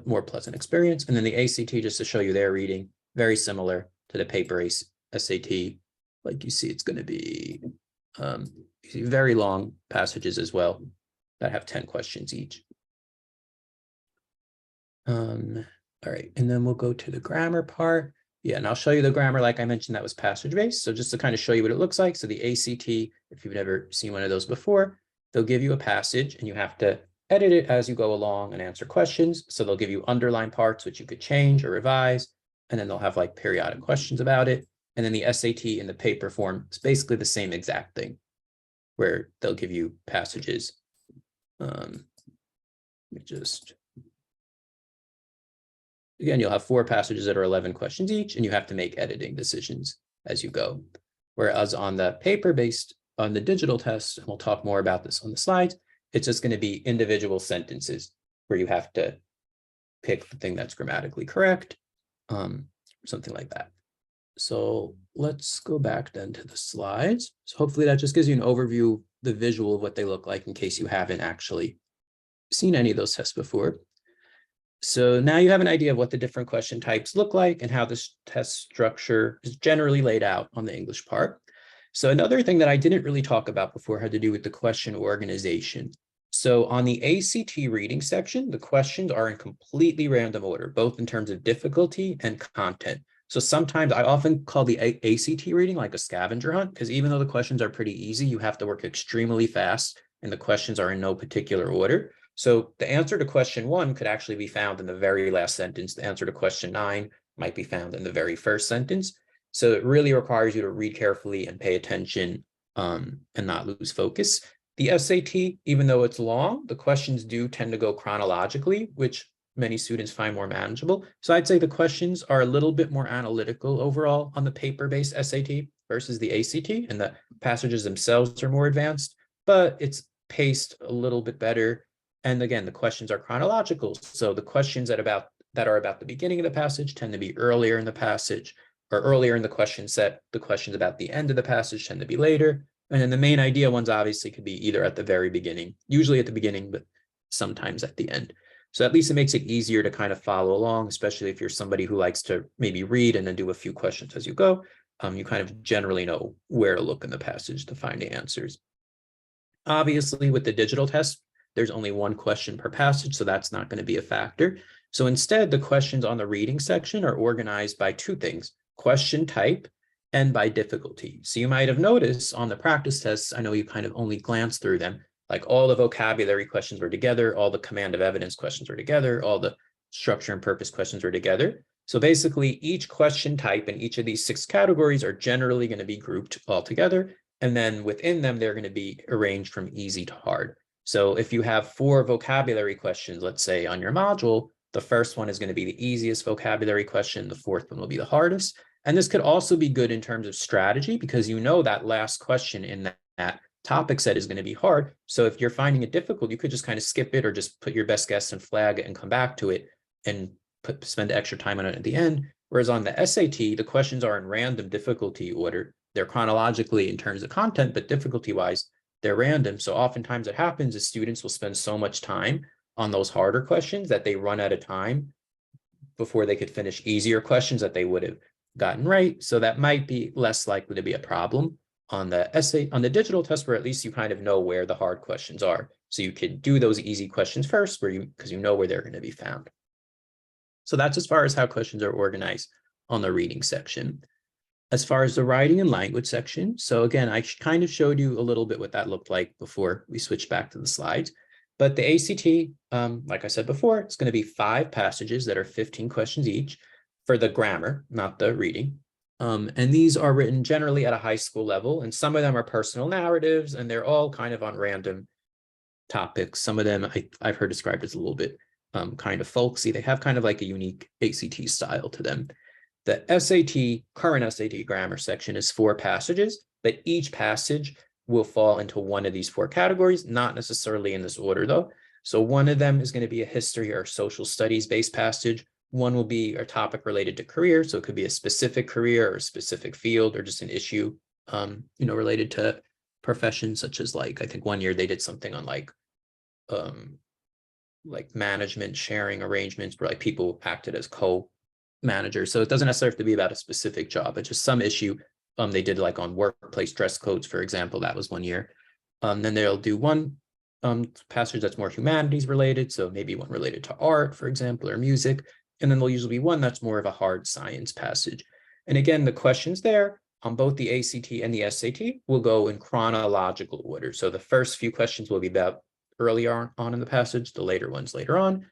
more pleasant experience. And then the ACT, just to show you their reading, very similar to the paper SAT. Like you see, it's going to be you see very long passages as well that have 10 questions each. All right, and then we'll go to the grammar part. Yeah, and I'll show you the grammar, like I mentioned, that was passage-based. So just to kind of show you what it looks like. So the ACT, if you've never seen one of those before, they'll give you a passage and you have to edit it as you go along and answer questions. So they'll give you underlined parts, which you could change or revise. And then they'll have like periodic questions about it. And then the SAT in the paper form is basically the same exact thing, where they'll give you passages. Let me just... Again, you'll have 4 passages that are 11 questions each, and you have to make editing decisions as you go. Whereas on the paper-based, on the digital test, and we'll talk more about this on the slides, it's just going to be individual sentences where you have to pick the thing that's grammatically correct, something like that. So let's go back then to the slides. So hopefully that just gives you an overview, the visual of what they look like in case you haven't actually seen any of those tests before. So now you have an idea of what the different question types look like and how this test structure is generally laid out on the English part. So another thing that I didn't really talk about before had to do with the question organization. So on the ACT reading section, the questions are in completely random order, both in terms of difficulty and content. So sometimes I often call the ACT reading like a scavenger hunt, because even though the questions are pretty easy, you have to work extremely fast and the questions are in no particular order. So the answer to question 1 could actually be found in the very last sentence. The answer to question 9 might be found in the very first sentence. So it really requires you to read carefully and pay attention and not lose focus. The SAT, even though it's long, the questions do tend to go chronologically, which many students find more manageable. So I'd say the questions are a little bit more analytical overall on the paper-based SAT versus the ACT, and the passages themselves are more advanced, but it's paced a little bit better. And again, the questions are chronological. So the questions that are about the beginning of the passage tend to be earlier in the passage, or earlier in the question set. The questions about the end of the passage tend to be later. And then the main idea ones obviously could be either at the very beginning, usually at the beginning, but sometimes at the end. So at least it makes it easier to kind of follow along, especially if you're somebody who likes to maybe read and then do a few questions as you go. You kind of generally know where to look in the passage to find the answers. Obviously, with the digital test, there's only one question per passage, so that's not going to be a factor. So instead, the questions on the reading section are organized by two things: question type and by difficulty. So you might have noticed on the practice tests, I know you kind of only glanced through them, like all the vocabulary questions were together, all the command of evidence questions were together, all the structure and purpose questions were together. So basically, each question type in each of these 6 categories are generally going to be grouped all together. And then within them, they're going to be arranged from easy to hard. So if you have 4 vocabulary questions, let's say on your module, the first one is going to be the easiest vocabulary question. The fourth one will be the hardest. And this could also be good in terms of strategy, because you know that last question in that topic set is going to be hard. So if you're finding it difficult, you could just kind of skip it or just put your best guess and flag it and come back to it and spend extra time on it at the end. Whereas on the SAT, the questions are in random difficulty order. They're chronologically in terms of content, but difficulty-wise, they're random. So oftentimes what happens is students will spend so much time on those harder questions that they run out of time before they could finish easier questions that they would have gotten right. So that might be less likely to be a problem on the essay, on the digital test, where at least you kind of know where the hard questions are. So you can do those easy questions first because you know where they're going to be found. So that's as far as how questions are organized on the reading section. As far as the writing and language section, so again, I kind of showed you a little bit what that looked like before we switched back to the slides. But the ACT, like I said before, it's going to be 5 passages that are 15 questions each for the grammar, not the reading. And these are written generally at a high school level, and some of them are personal narratives, and they're all kind of on random topics. Some of them I've heard described as a little bit kind of folksy. They have kind of like a unique ACT style to them. The SAT, current SAT grammar section is 4 passages, but each passage will fall into one of these 4 categories, not necessarily in this order though. So one of them is going to be a history or social studies based passage. One will be a topic related to career. So it could be a specific career or a specific field or just an issue, related to professions, such as like, I think one year they did something on like management sharing arrangements where like people acted as co-managers. So it doesn't necessarily have to be about a specific job, but just some issue. They did like on workplace dress codes, for example, that was one year. Then they'll do one passage that's more humanities related. So maybe one related to art, for example, or music. And then there'll usually be one that's more of a hard science passage. And again, the questions there on both the ACT and the SAT will go in chronological order. So the first few questions will be about earlier on in the passage, the later ones later on,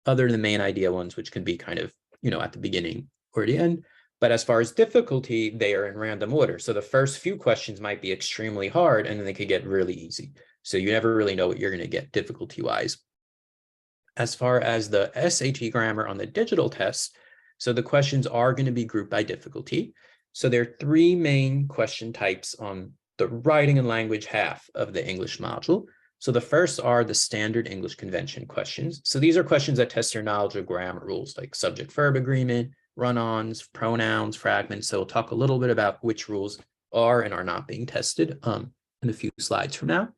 other than the main idea ones, which can be kind of, at the beginning or the end. But as far as difficulty, they are in random order. So the first few questions might be extremely hard, and then they could get really easy. So you never really know what you're going to get difficulty-wise. As far as the SAT grammar on the digital test, so the questions are going to be grouped by difficulty. So there are 3 main question types on the writing and language half of the English module. So the first are the standard English convention questions. So these are questions that test your knowledge of grammar rules like subject-verb agreement, run-ons, pronouns, fragments. So we'll talk a little bit about which rules are and are not being tested in a few slides from now.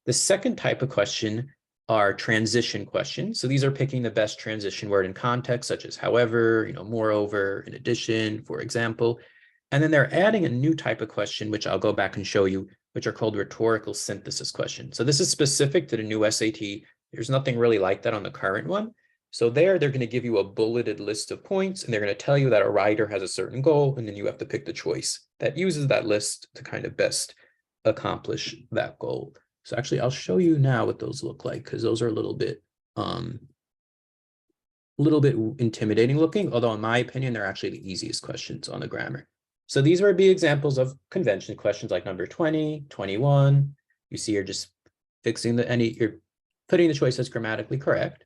The second type of question are transition questions. So these are picking the best transition word in context, such as however, moreover, in addition, for example. And then they're adding a new type of question, which I'll go back and show you, which are called rhetorical synthesis questions. So this is specific to the new SAT. There's nothing really like that on the current one. So they're going to give you a bulleted list of points, and they're going to tell you that a writer has a certain goal, and then you have to pick the choice that uses that list to kind of best accomplish that goal. So actually, I'll show you now what those look like, because those are a little bit intimidating looking, although in my opinion, they're actually the easiest questions on the grammar. So these would be examples of convention questions like number 20, 21. You see here just you're putting the choice that's grammatically correct.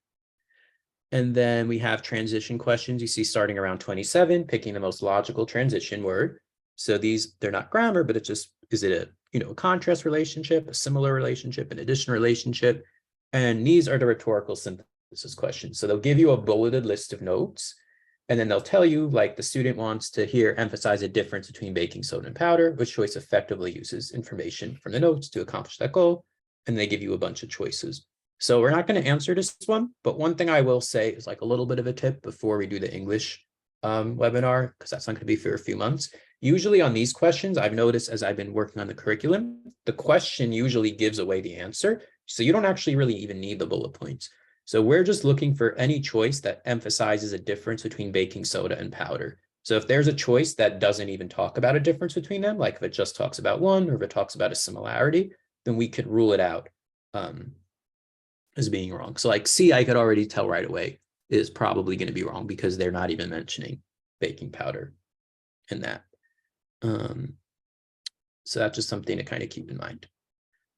And then we have transition questions. You see starting around 27, picking the most logical transition word. So they're not grammar, but it's just, is it a contrast relationship, a similar relationship, an addition relationship? And these are the rhetorical synthesis questions. So they'll give you a bulleted list of notes, and then they'll tell you, like, the student wants to emphasize a difference between baking soda and powder, which choice effectively uses information from the notes to accomplish that goal. And they give you a bunch of choices. So we're not going to answer this one, but one thing I will say is like a little bit of a tip before we do the English webinar, because that's not going to be for a few months. Usually on these questions, I've noticed as I've been working on the curriculum, the question usually gives away the answer. So you don't actually really even need the bullet points. So we're just looking for any choice that emphasizes a difference between baking soda and powder. So if there's a choice that doesn't even talk about a difference between them, like if it just talks about one or if it talks about a similarity, then we could rule it out as being wrong. So like C, I could already tell right away is probably going to be wrong because they're not even mentioning baking powder in that. So that's just something to kind of keep in mind.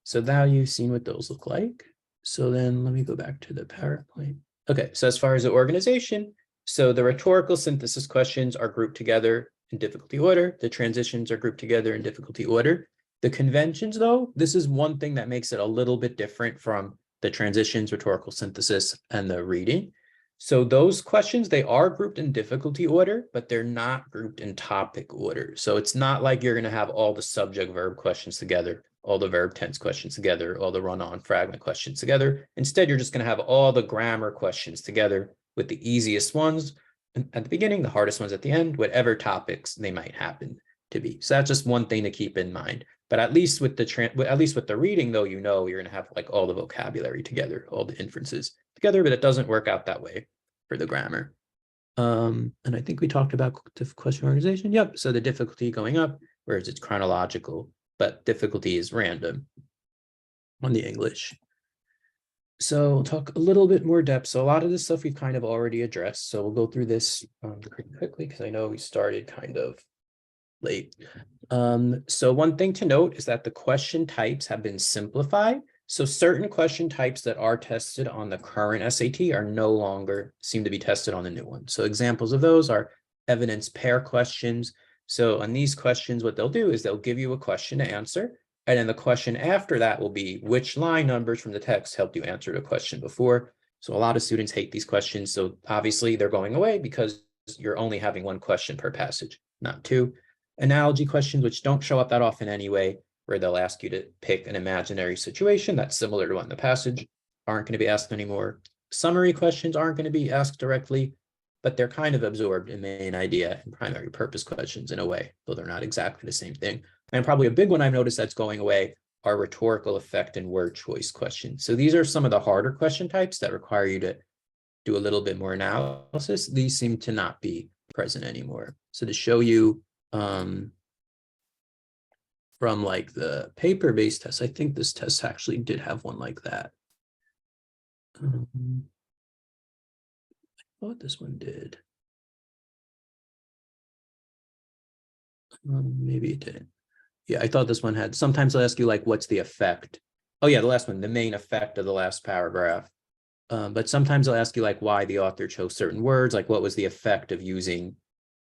So now you've seen what those look like. So then let me go back to the PowerPoint. Okay, so as far as the organization, so the rhetorical synthesis questions are grouped together in difficulty order. The transitions are grouped together in difficulty order. The conventions, though, this is one thing that makes it a little bit different from the transitions, rhetorical synthesis, and the reading. So those questions, they are grouped in difficulty order, but they're not grouped in topic order. So it's not like you're going to have all the subject verb questions together, all the verb tense questions together, all the run-on fragment questions together. Instead, you're just going to have all the grammar questions together with the easiest ones at the beginning, the hardest ones at the end, whatever topics they might happen to be. So that's just one thing to keep in mind. But at least with the reading, though, you're going to have like all the vocabulary together, all the inferences together, but it doesn't work out that way for the grammar. And I think we talked about the question organization. Yep. So the difficulty going up, whereas it's chronological, but difficulty is random on the English. So we'll talk a little bit more depth. So a lot of this stuff we've kind of already addressed. So we'll go through this pretty quickly because I know we started kind of late. So one thing to note is that the question types have been simplified. So certain question types that are tested on the current SAT are no longer seem to be tested on the new one. So examples of those are evidence pair questions. So on these questions, what they'll do is they'll give you a question to answer. And then the question after that will be which line numbers from the text helped you answer the question before. So a lot of students hate these questions. So obviously they're going away because you're only having one question per passage, not two. Analogy questions, which don't show up that often anyway, where they'll ask you to pick an imaginary situation that's similar to one in the passage, aren't going to be asked anymore. Summary questions aren't going to be asked directly, but they're kind of absorbed in main idea and primary purpose questions in a way, though they're not exactly the same thing. And probably a big one I've noticed that's going away are rhetorical effect and word choice questions. So these are some of the harder question types that require you to do a little bit more analysis. These seem to not be present anymore. So to show you from like the paper-based test, I think this test actually did have one like that. I thought this one did. Maybe it didn't. Yeah, I thought this one had. Sometimes they'll ask you like, what's the effect? Oh yeah, the last one, the main effect of the last paragraph. But sometimes they'll ask you like why the author chose certain words, like what was the effect of using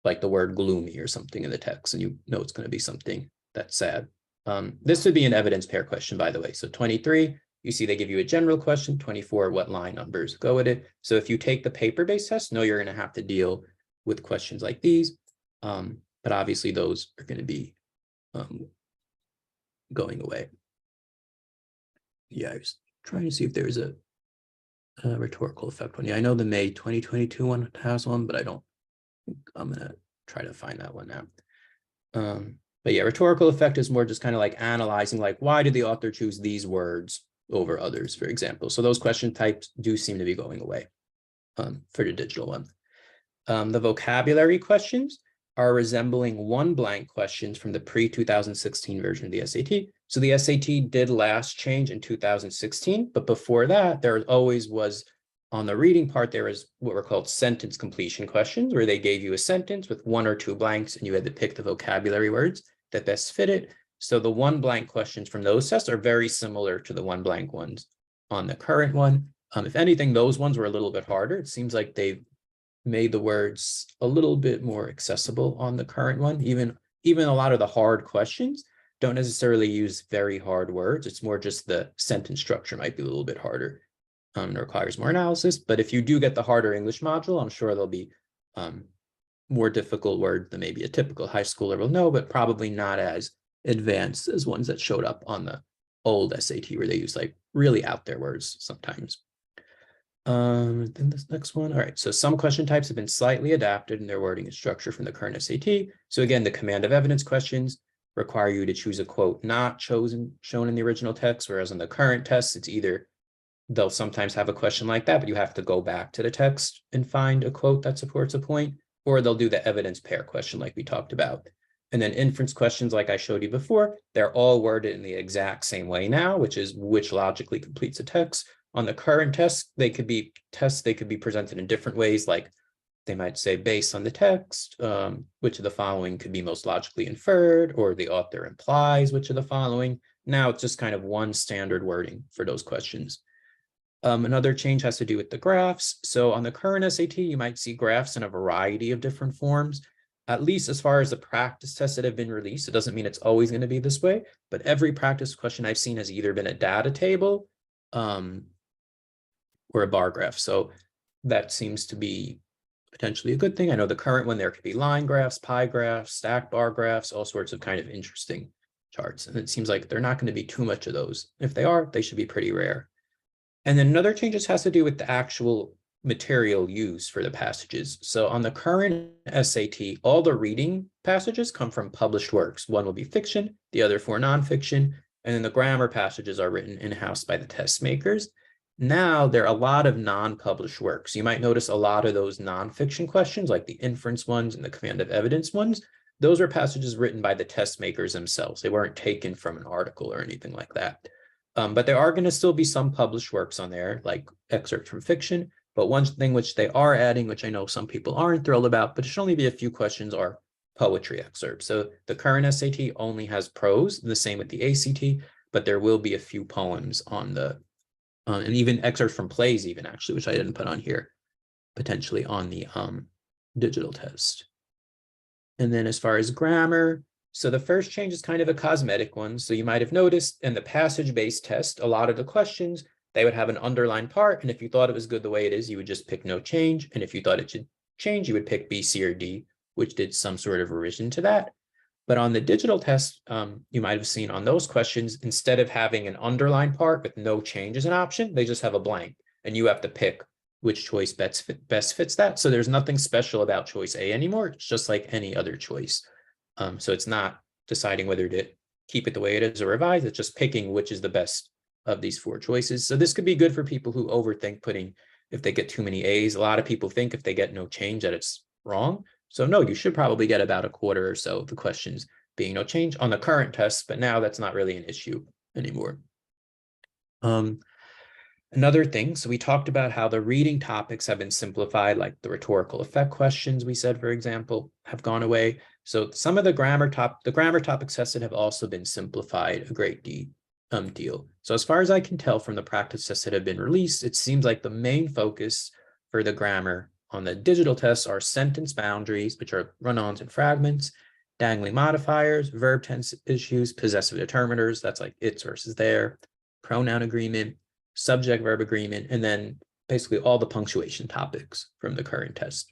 like the word gloomy or something in the text, and you know it's going to be something that's sad. This would be an evidence pair question, by the way. So 23, you see they give you a general question. 24, what line numbers go with it? So if you take the paper-based test, no, you're going to have to deal with questions like these. But obviously those are going to be going away. Yeah, I was trying to see if there's a rhetorical effect one. Yeah, I know the May 2022 one has one, but I don't think I'm going to try to find that one now. But yeah, rhetorical effect is more just kind of like analyzing, like, why did the author choose these words over others, for example? So those question types do seem to be going away for the digital one. The vocabulary questions are resembling one blank questions from the pre-2016 version of the SAT. So the SAT did last change in 2016, but before that, there always was, on the reading part, there was what were called sentence completion questions, where they gave you a sentence with one or two blanks and you had to pick the vocabulary words that best fit it. So the one blank questions from those tests are very similar to the one blank ones on the current one. If anything, those ones were a little bit harder. It seems like they've made the words a little bit more accessible on the current one. Even a lot of the hard questions don't necessarily use very hard words. It's more just the sentence structure might be a little bit harder. It requires more analysis. But if you do get the harder English module, I'm sure there'll be more difficult words than maybe a typical high schooler will know, but probably not as advanced as ones that showed up on the old SAT where they use like really out there words sometimes. Then this next one. All right. So some question types have been slightly adapted in their wording and structure from the current SAT. So again, the command of evidence questions require you to choose a quote not shown in the original text, whereas on the current test, it's either they'll sometimes have a question like that, but you have to go back to the text and find a quote that supports a point, or they'll do the evidence pair question like we talked about. And then inference questions, like I showed you before, they're all worded in the exact same way now, which is which logically completes a text. On the current test, they could be presented in different ways, like they might say based on the text, which of the following could be most logically inferred, or the author implies which of the following. Now it's just kind of one standard wording for those questions. Another change has to do with the graphs. So on the current SAT, you might see graphs in a variety of different forms, at least as far as the practice tests that have been released. It doesn't mean it's always going to be this way, but every practice question I've seen has either been a data table or a bar graph. So that seems to be potentially a good thing. I know the current one, there could be line graphs, pie graphs, stacked bar graphs, all sorts of kind of interesting charts. And it seems like they're not going to be too much of those. If they are, they should be pretty rare. And then another change has to do with the actual material used for the passages. So on the current SAT, all the reading passages come from published works. One will be fiction, the other 4 nonfiction, and then the grammar passages are written in-house by the test makers. Now there are a lot of non-published works. You might notice a lot of those nonfiction questions, like the inference ones and the command of evidence ones, those are passages written by the test makers themselves. They weren't taken from an article or anything like that. But there are going to still be some published works on there, like excerpts from fiction. But one thing which they are adding, which I know some people aren't thrilled about, but it should only be a few questions, are poetry excerpts. So the current SAT only has prose, the same with the ACT, but there will be a few poems on the, and even excerpts from plays even actually, which I didn't put on here, potentially on the digital test. And then as far as grammar, so the first change is kind of a cosmetic one. So you might have noticed in the passage-based test, a lot of the questions, they would have an underlined part. And if you thought it was good the way it is, you would just pick no change. And if you thought it should change, you would pick B, C, or D, which did some sort of revision to that. But on the digital test, you might have seen on those questions, instead of having an underlined part with no change as an option, they just have a blank. And you have to pick which choice best fits that. So there's nothing special about choice A anymore. It's just like any other choice. So it's not deciding whether to keep it the way it is or revise. It's just picking which is the best of these 4 choices. So this could be good for people who overthink putting, if they get too many A's. A lot of people think if they get no change that it's wrong. So no, you should probably get about a quarter or so of the questions being no change on the current test, but now that's not really an issue anymore. Another thing, so we talked about how the reading topics have been simplified, like the rhetorical effect questions we said, for example, have gone away. So some of the grammar topics tested have also been simplified a great deal. So as far as I can tell from the practice tests that have been released, it seems like the main focus for the grammar on the digital tests are sentence boundaries, which are run-ons and fragments, dangling modifiers, verb tense issues, possessive determiners, that's like its versus their, pronoun agreement, subject verb agreement, and then basically all the punctuation topics from the current test.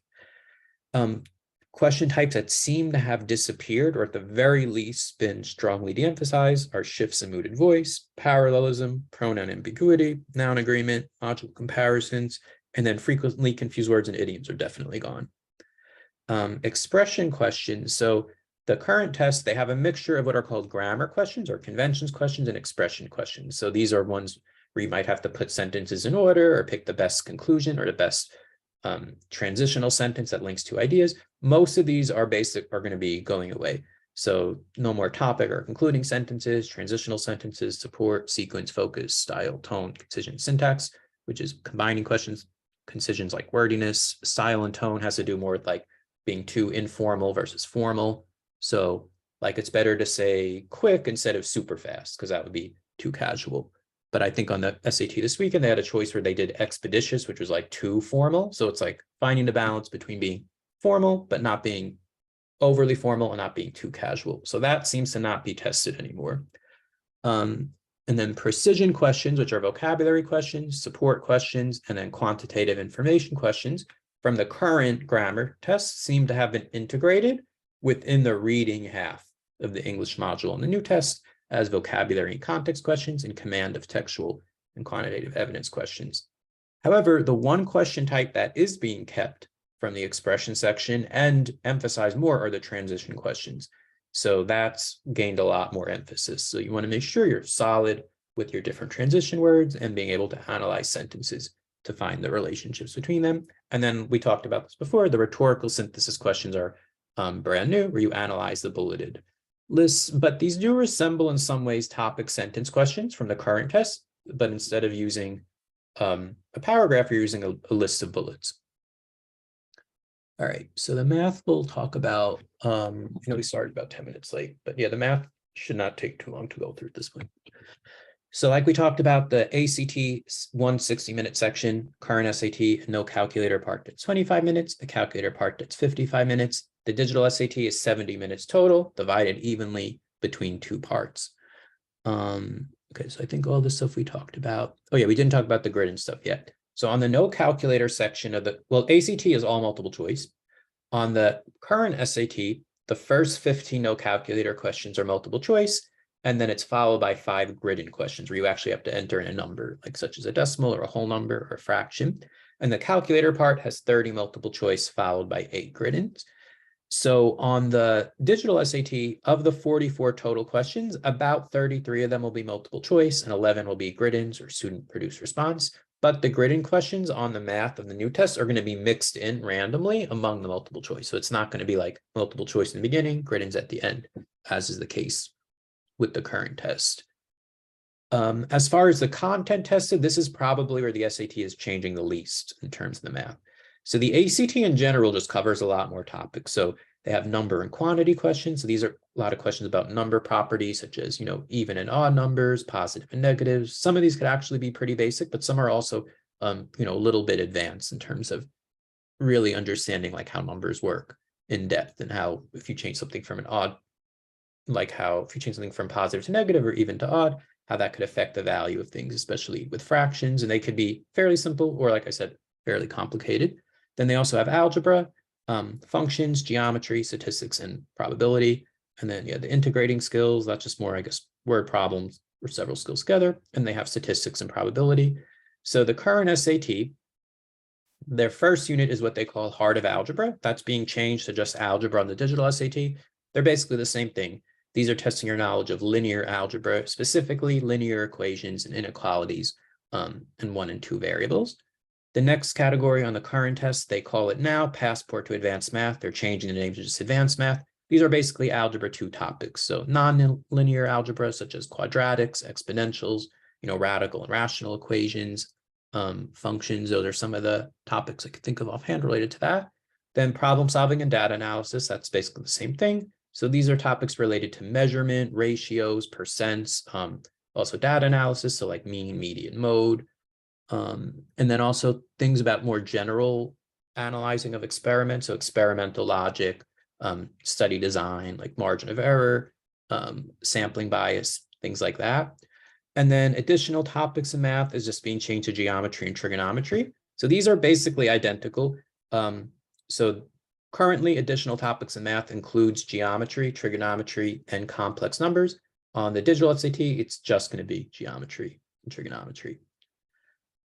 Question types that seem to have disappeared, or at the very least been strongly de-emphasized, are shifts in mooted voice, parallelism, pronoun ambiguity, noun agreement, logical comparisons, and then frequently confused words and idioms are definitely gone. Expression questions. So the current test, they have a mixture of what are called grammar questions or conventions questions and expression questions. So these are ones where you might have to put sentences in order or pick the best conclusion or the best transitional sentence that links to ideas. Most of these are going to be going away. So no more topic or concluding sentences, transitional sentences, support, sequence, focus, style, tone, concision, syntax, which is combining questions, concisions like wordiness. Style and tone has to do more with like being too informal versus formal. So Like it's better to say quick instead of super fast, because that would be too casual. But I think on the SAT this weekend, they had a choice where they did expeditious, which was like too formal. So it's like finding the balance between being formal, but not being overly formal and not being too casual. So that seems to not be tested anymore. And then precision questions, which are vocabulary questions, support questions, and then quantitative information questions from the current grammar tests seem to have been integrated within the reading half of the English module in the new test as vocabulary and context questions and command of textual and quantitative evidence questions. However, the one question type that is being kept from the expression section and emphasized more are the transition questions. So that's gained a lot more emphasis. So you want to make sure you're solid with your different transition words and being able to analyze sentences to find the relationships between them. And then we talked about this before, the rhetorical synthesis questions are brand new, where you analyze the bulleted lists, but these do resemble in some ways topic sentence questions from the current test, but instead of using a paragraph, you're using a list of bullets. All right, so the math we'll talk about, we started about 10 minutes late, but yeah, the math should not take too long to go through at this point. So like we talked about, the ACT 160-minute section, current SAT, no calculator part that's 25 minutes, the calculator part that's 55 minutes. The digital SAT is 70 minutes total, divided evenly between two parts. Okay, so I think all the stuff we talked about. Oh yeah, we didn't talk about the grid and stuff yet. So on the no calculator section of the, well, ACT is all multiple choice. On the current SAT, the first 15 no calculator questions are multiple choice, and then it's followed by 5 gridden questions where you actually have to enter in a number, like such as a decimal or a whole number or a fraction. And the calculator part has 30 multiple choice followed by 8 griddens. So on the digital SAT, of the 44 total questions, about 33 of them will be multiple choice and 11 will be griddens or student-produced response. But the gridden questions on the math of the new test are going to be mixed in randomly among the multiple choice. So it's not going to be like multiple choice in the beginning, griddens at the end, as is the case with the current test. As far as the content tested, this is probably where the SAT is changing the least in terms of the math. So the ACT in general just covers a lot more topics. So they have number and quantity questions. So these are a lot of questions about number properties, such as, even and odd numbers, positive and negatives. Some of these could actually be pretty basic, but some are also, a little bit advanced in terms of really understanding like how numbers work in depth and how if you change something from an odd, like how if you change something from positive to negative or even to odd, how that could affect the value of things, especially with fractions. And they could be fairly simple or, like I said, fairly complicated. Then they also have algebra, functions, geometry, statistics, and probability. And then, the integrating skills, that's just more, I guess, word problems or several skills together. And they have statistics and probability. So the current SAT, their first unit is what they call Heart of Algebra. That's being changed to just algebra on the digital SAT. They're basically the same thing. These are testing your knowledge of linear algebra, specifically linear equations and inequalities, and 1 and 2 variables. The next category on the current test, they call it now Passport to Advanced Math. They're changing the name to just Advanced Math. These are basically Algebra 2 topics. So non-linear algebra, such as quadratics, exponentials, radical and rational equations, functions. Those are some of the topics I could think of offhand related to that. Then problem solving and data analysis, that's basically the same thing. So these are topics related to measurement, ratios, percents, also data analysis, so like mean, median, mode. And then also things about more general analyzing of experiments, so experimental logic, study design, like margin of error, sampling bias, things like that. And then additional topics in math is just being changed to geometry and trigonometry. So these are basically identical. So currently additional topics in math includes geometry, trigonometry, and complex numbers. On the digital SAT, it's just going to be geometry and trigonometry.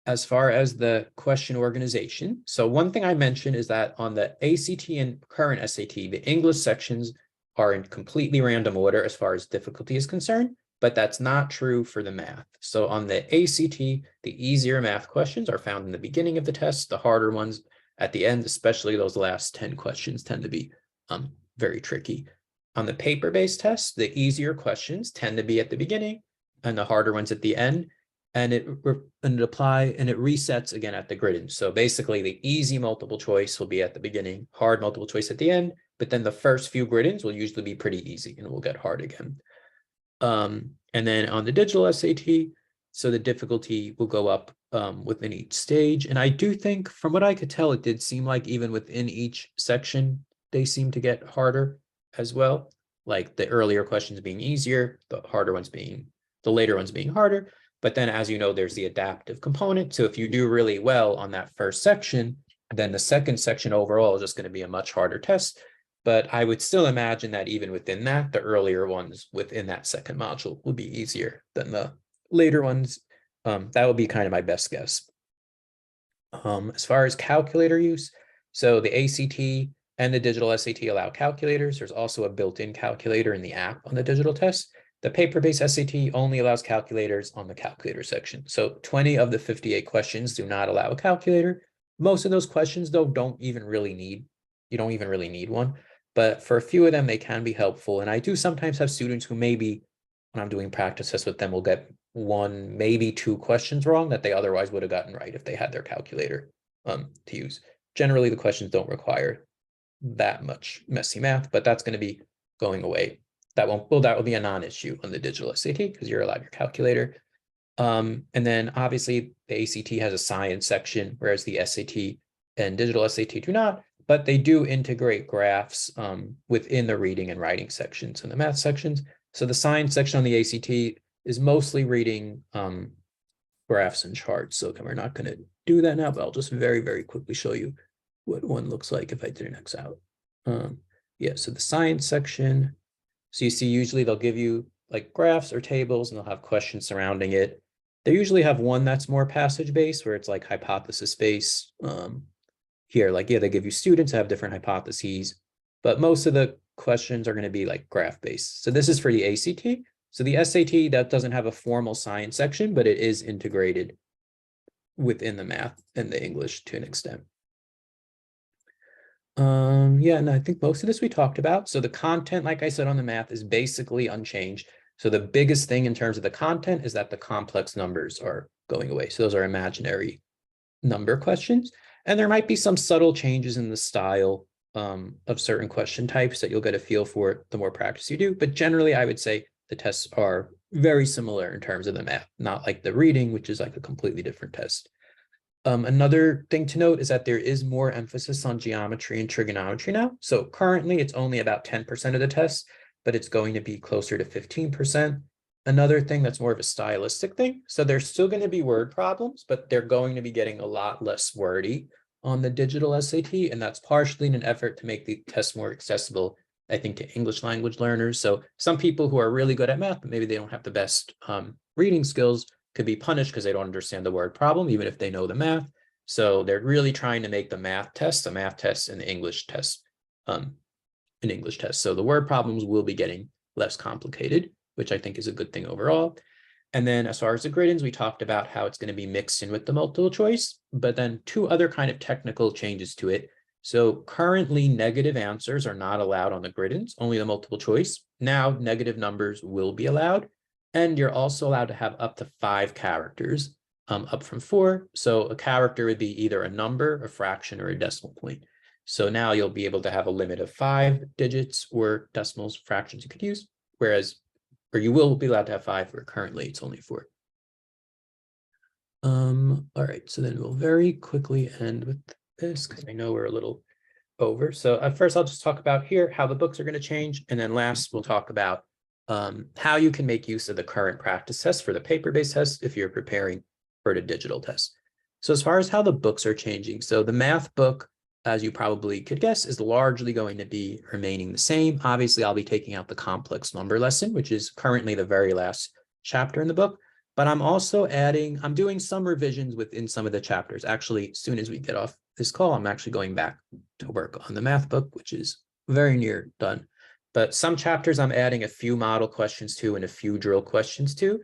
As far as the question organization, so one thing I mentioned is that on the ACT and current SAT, the English sections are in completely random order as far as difficulty is concerned, but that's not true for the math. So on the ACT, the easier math questions are found in the beginning of the test, the harder ones at the end, especially those last 10 questions tend to be very tricky. On the paper-based test, the easier questions tend to be at the beginning and the harder ones at the end. And it resets again at the grid. So basically the easy multiple choice will be at the beginning, hard multiple choice at the end, but then the first few grid-ins will usually be pretty easy and will get hard again. And then on the digital SAT, so the difficulty will go up within each stage. And I do think, from what I could tell, it did seem like even within each section, they seem to get harder as well. Like the earlier questions being easier, the later ones being harder. But then, as you know, there's the adaptive component. So if you do really well on that first section, then the second section overall is just going to be a much harder test. But I would still imagine that even within that, the earlier ones within that second module will be easier than the later ones. That would be kind of my best guess. As far as calculator use, so the ACT and the digital SAT allow calculators. There's also a built-in calculator in the app on the digital test. The paper-based SAT only allows calculators on the calculator section. So 20 of the 58 questions do not allow a calculator. Most of those questions, though, you don't even really need one. But for a few of them, they can be helpful. And I do sometimes have students who maybe, when I'm doing practice tests with them, will get one, maybe two questions wrong that they otherwise would have gotten right if they had their calculator to use. Generally, the questions don't require that much messy math, but that's going to be going away. That will be a non-issue on the digital SAT because you're allowed your calculator. And then obviously the ACT has a science section, whereas the SAT and digital SAT do not, but they do integrate graphs within the reading and writing sections and the math sections. So the science section on the ACT is mostly reading graphs and charts. So we're not going to do that now, but I'll just very, very quickly show you what one looks like if I did an X out. Yeah, so the science section. So you see, usually they'll give you like graphs or tables and they'll have questions surrounding it. They usually have one that's more passage-based where it's like hypothesis-based. Here, like, yeah, they give you students that have different hypotheses, but most of the questions are going to be like graph-based. So this is for the ACT. So the SAT, that doesn't have a formal science section, but it is integrated within the math and the English to an extent. Yeah, and I think most of this we talked about. So the content, like I said, on the math is basically unchanged. So the biggest thing in terms of the content is that the complex numbers are going away. So those are imaginary number questions. And there might be some subtle changes in the style of certain question types that you'll get a feel for the more practice you do. But generally, I would say the tests are very similar in terms of the math, not like the reading, which is like a completely different test. Another thing to note is that there is more emphasis on geometry and trigonometry now. So currently it's only about 10% of the tests, but it's going to be closer to 15%. Another thing that's more of a stylistic thing. So there's still going to be word problems, but they're going to be getting a lot less wordy on the digital SAT. And that's partially in an effort to make the test more accessible, I think, to English language learners. So some people who are really good at math, but maybe they don't have the best reading skills, could be punished because they don't understand the word problem, even if they know the math. So they're really trying to make the math test and the English test an English test. So the word problems will be getting less complicated, which I think is a good thing overall. And then as far as the grid-ins, we talked about how it's going to be mixed in with the multiple choice, but then two other kind of technical changes to it. So currently negative answers are not allowed on the grid-ins, only the multiple choice. Now negative numbers will be allowed. And you're also allowed to have up to 5 characters, up from 4. So a character would be either a number, a fraction, or a decimal point. So now you'll be able to have a limit of 5 digits or decimals, fractions you could use, or you will be allowed to have 5, where currently it's only 4. All right, so then we'll very quickly end with this because I know we're a little over. So at first, I'll just talk about here how the books are going to change. And then last, we'll talk about how you can make use of the current practice test for the paper-based test if you're preparing for the digital test. So as far as how the books are changing, so the math book, as you probably could guess, is largely going to be remaining the same. Obviously, I'll be taking out the complex number lesson, which is currently the very last chapter in the book. But I'm doing some revisions within some of the chapters. Actually, as soon as we get off this call, I'm actually going back to work on the math book, which is very near done. But some chapters I'm adding a few model questions to and a few drill questions to,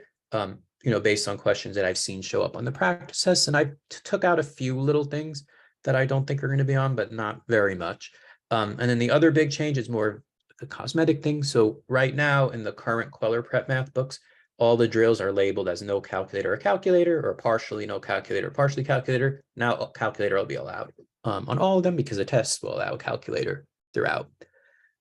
based on questions that I've seen show up on the practice tests. And I took out a few little things that I don't think are going to be on, but not very much. And then the other big change is more the cosmetic thing. So right now in the current Kweller prep math books, all the drills are labeled as no calculator or calculator, or partially no calculator, partially calculator. Now calculator will be allowed on all of them because the tests will allow calculator throughout.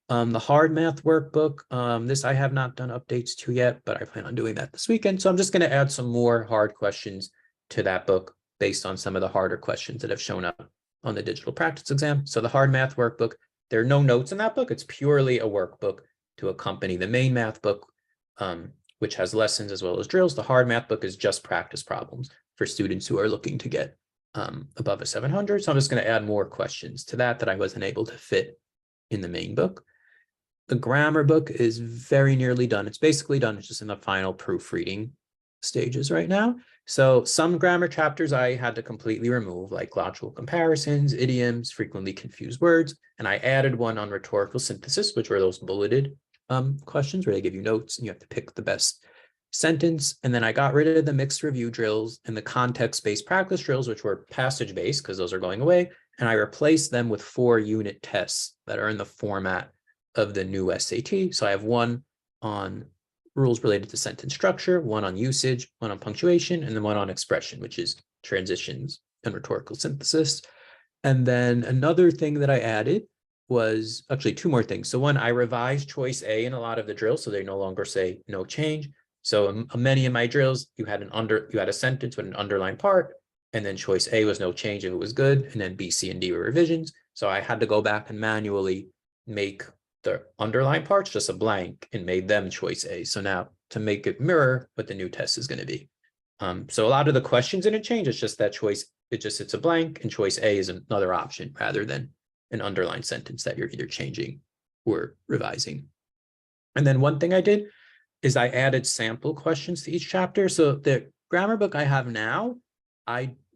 The hard math workbook, this I have not done updates to yet, but I plan on doing that this weekend. So I'm just going to add some more hard questions to that book based on some of the harder questions that have shown up on the digital practice exam. So the hard math workbook, there are no notes in that book. It's purely a workbook to accompany the main math book, which has lessons as well as drills. The hard math book is just practice problems for students who are looking to get above a 700. So I'm just going to add more questions to that I wasn't able to fit in the main book. The grammar book is very nearly done. It's basically done. It's just in the final proofreading stages right now. So some grammar chapters I had to completely remove, like logical comparisons, idioms, frequently confused words. And I added one on rhetorical synthesis, which were those bulleted questions where they give you notes and you have to pick the best sentence. And then I got rid of the mixed review drills and the context-based practice drills, which were passage-based because those are going away. And I replaced them with 4 unit tests that are in the format of the new SAT. So I have one on rules related to sentence structure, one on usage, one on punctuation, and then one on expression, which is transitions and rhetorical synthesis. And then another thing that I added was actually 2 more things. So one, I revised choice A in a lot of the drills, so they no longer say no change. So many of my drills, you had a sentence with an underlined part, and then choice A was no change if it was good, and then B, C, and D were revisions. So I had to go back and manually make the underlined parts just a blank and made them choice A. So now to make it mirror what the new test is going to be. So a lot of the questions didn't change. It's just that choice, it's a blank, and choice A is another option rather than an underlined sentence that you're either changing or revising. And then one thing I did is I added sample questions to each chapter. So the grammar book I have now,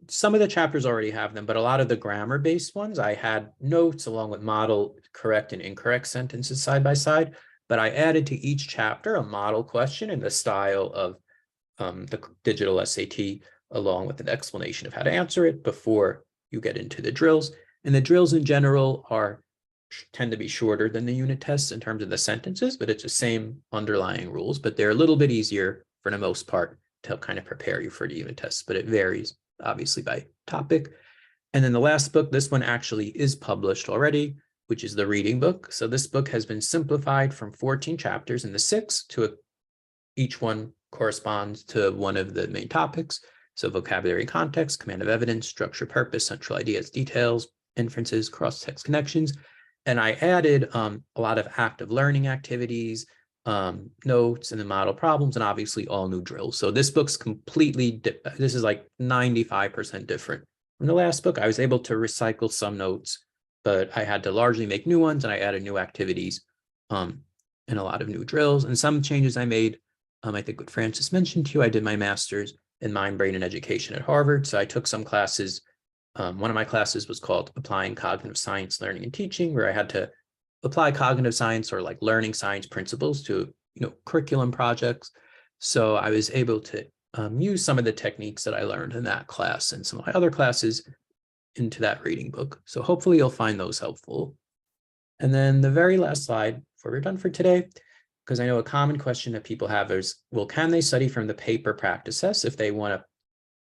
some of the chapters already have them, but a lot of the grammar-based ones, I had notes along with model correct and incorrect sentences side by side. But I added to each chapter a model question in the style of the digital SAT, along with an explanation of how to answer it before you get into the drills. And the drills in general tend to be shorter than the unit tests in terms of the sentences, but it's the same underlying rules, but they're a little bit easier for the most part to help kind of prepare you for the unit tests, but it varies obviously by topic. And then the last book, this one actually is published already, which is the reading book. So this book has been simplified from 14 chapters into 6 to each one corresponds to one of the main topics. So vocabulary, context, command of evidence, structure, purpose, central ideas, details, inferences, cross-text connections. And I added a lot of active learning activities, notes, and the model problems, and obviously all new drills. So this book's this is like 95% different from the last book. I was able to recycle some notes, but I had to largely make new ones, and I added new activities and a lot of new drills. And some changes I made, I think what Francis mentioned to you, I did my master's in mind, brain, and education at Harvard. So I took some classes. One of my classes was called Applying Cognitive Science, Learning and Teaching, where I had to apply cognitive science or like learning science principles to, curriculum projects. So I was able to use some of the techniques that I learned in that class and some of my other classes into that reading book. So hopefully you'll find those helpful. And then the very last slide before we're done for today, because I know a common question that people have is, well, can they study from the paper practice tests if they want to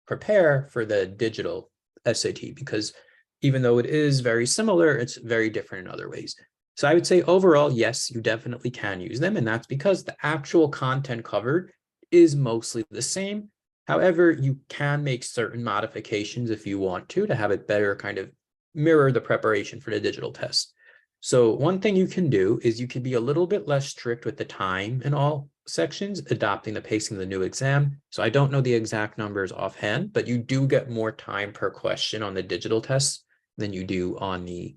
prepare for the digital SAT? Because even though it is very similar, it's very different in other ways. So I would say overall, yes, you definitely can use them. And that's because the actual content covered is mostly the same. However, you can make certain modifications if you want to have it better kind of mirror the preparation for the digital test. So one thing you can do is you can be a little bit less strict with the time in all sections, adopting the pacing of the new exam. So I don't know the exact numbers offhand, but you do get more time per question on the digital test than you do on the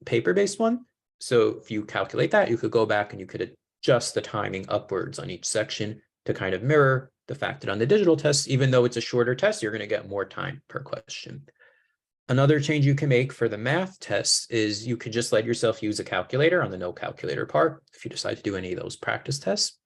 paper-based one. So if you calculate that, you could go back and you could adjust the timing upwards on each section to kind of mirror the fact that on the digital test, even though it's a shorter test, you're going to get more time per question. Another change you can make for the math tests is you could just let yourself use a calculator on the no calculator part if you decide to do any of those practice tests.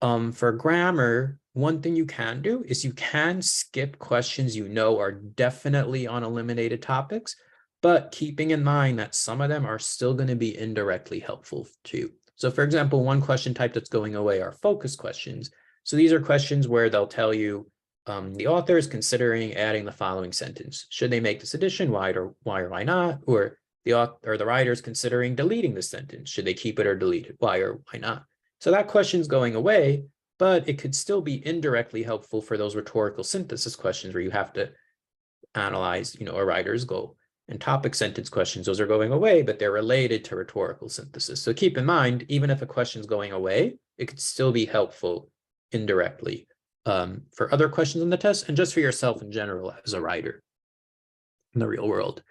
For grammar, one thing you can do is you can skip questions are definitely on eliminated topics, but keeping in mind that some of them are still going to be indirectly helpful to you. So for example, one question type that's going away are focus questions. So these are questions where they'll tell you, the author is considering adding the following sentence. Should they make this addition? Why or why not? Or the author or the writer is considering deleting the sentence. Should they keep it or delete it? Why or why not? So that question's going away, but it could still be indirectly helpful for those rhetorical synthesis questions where you have to analyze, a writer's goal. And topic sentence questions, those are going away, but they're related to rhetorical synthesis. So keep in mind, even if a question's going away, it could still be helpful indirectly for other questions in the test and just for yourself in general as a writer in the real world.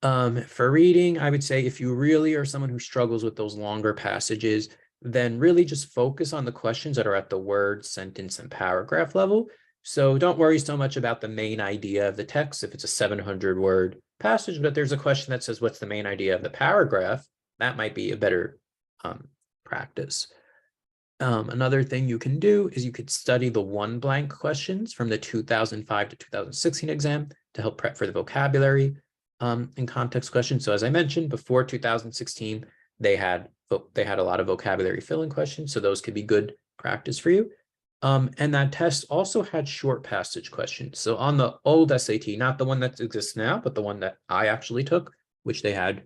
For reading, I would say if you really are someone who struggles with those longer passages, then really just focus on the questions that are at the word, sentence, and paragraph level. So don't worry so much about the main idea of the text if it's a 700-word passage, but there's a question that says, what's the main idea of the paragraph? That might be a better practice. Another thing you can do is you could study the one blank questions from the 2005 to 2016 exam to help prep for the vocabulary and context questions. So as I mentioned, before 2016, they had a lot of vocabulary filling questions, so those could be good practice for you. And that test also had short passage questions. So on the old SAT, not the one that exists now, but the one that I actually took, which they had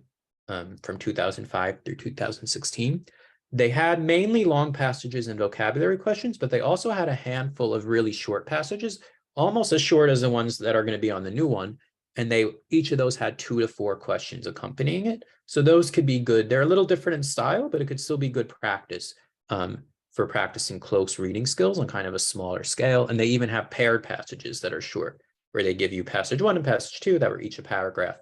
from 2005 through 2016, they had mainly long passages and vocabulary questions, but they also had a handful of really short passages, almost as short as the ones that are going to be on the new one. And each of those had 2 to 4 questions accompanying it. So those could be good. They're a little different in style, but it could still be good practice for practicing close reading skills on kind of a smaller scale. And they even have paired passages that are short, where they give you passage 1 and passage 2 that were each a paragraph,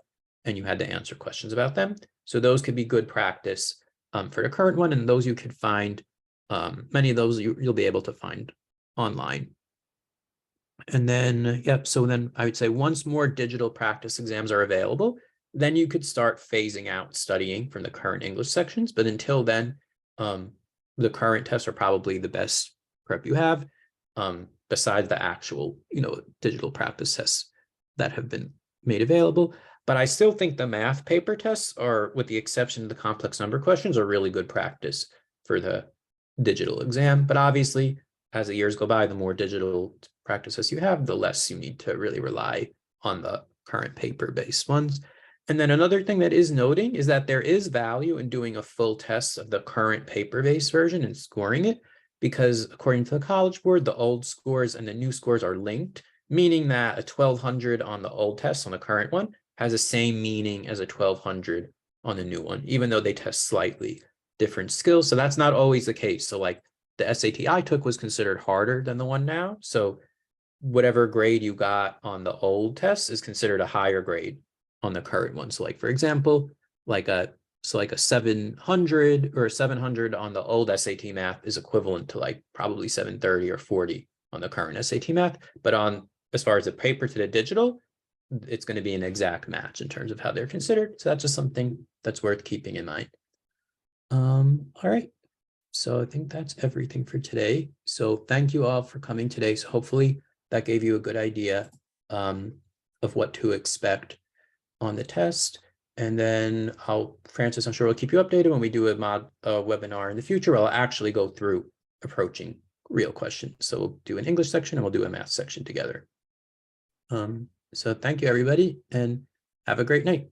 and you had to answer questions about them. So those could be good practice for the current one, and those you could find, many of those you'll be able to find online. And then, so then I would say once more digital practice exams are available, then you could start phasing out studying from the current English sections. But until then, the current tests are probably the best prep you have, besides the actual, digital practice tests that have been made available. But I still think the math paper tests are, with the exception of the complex number questions, are really good practice for the digital exam. But obviously, as the years go by, the more digital practices you have, the less you need to really rely on the current paper-based ones. And then another thing that is noting is that there is value in doing a full test of the current paper-based version and scoring it, because according to the College Board, the old scores and the new scores are linked, meaning that a 1200 on the old test on the current one has the same meaning as a 1200 on the new one, even though they test slightly different skills. So that's not always the case. So like the SAT I took was considered harder than the one now. So whatever grade you got on the old test is considered a higher grade on the current one. So like, for example, like a 700 or 700 on the old SAT math is equivalent to like probably 730 or 40 on the current SAT math. But as far as the paper to the digital, it's going to be an exact match in terms of how they're considered. So that's just something that's worth keeping in mind. All right. So I think that's everything for today. So thank you all for coming today. So hopefully that gave you a good idea of what to expect on the test. And then Francis, I'm sure will keep you updated when we do a webinar in the future. I'll actually go through approaching real questions. So we'll do an English section and we'll do a math section together. So thank you, everybody, and have a great night.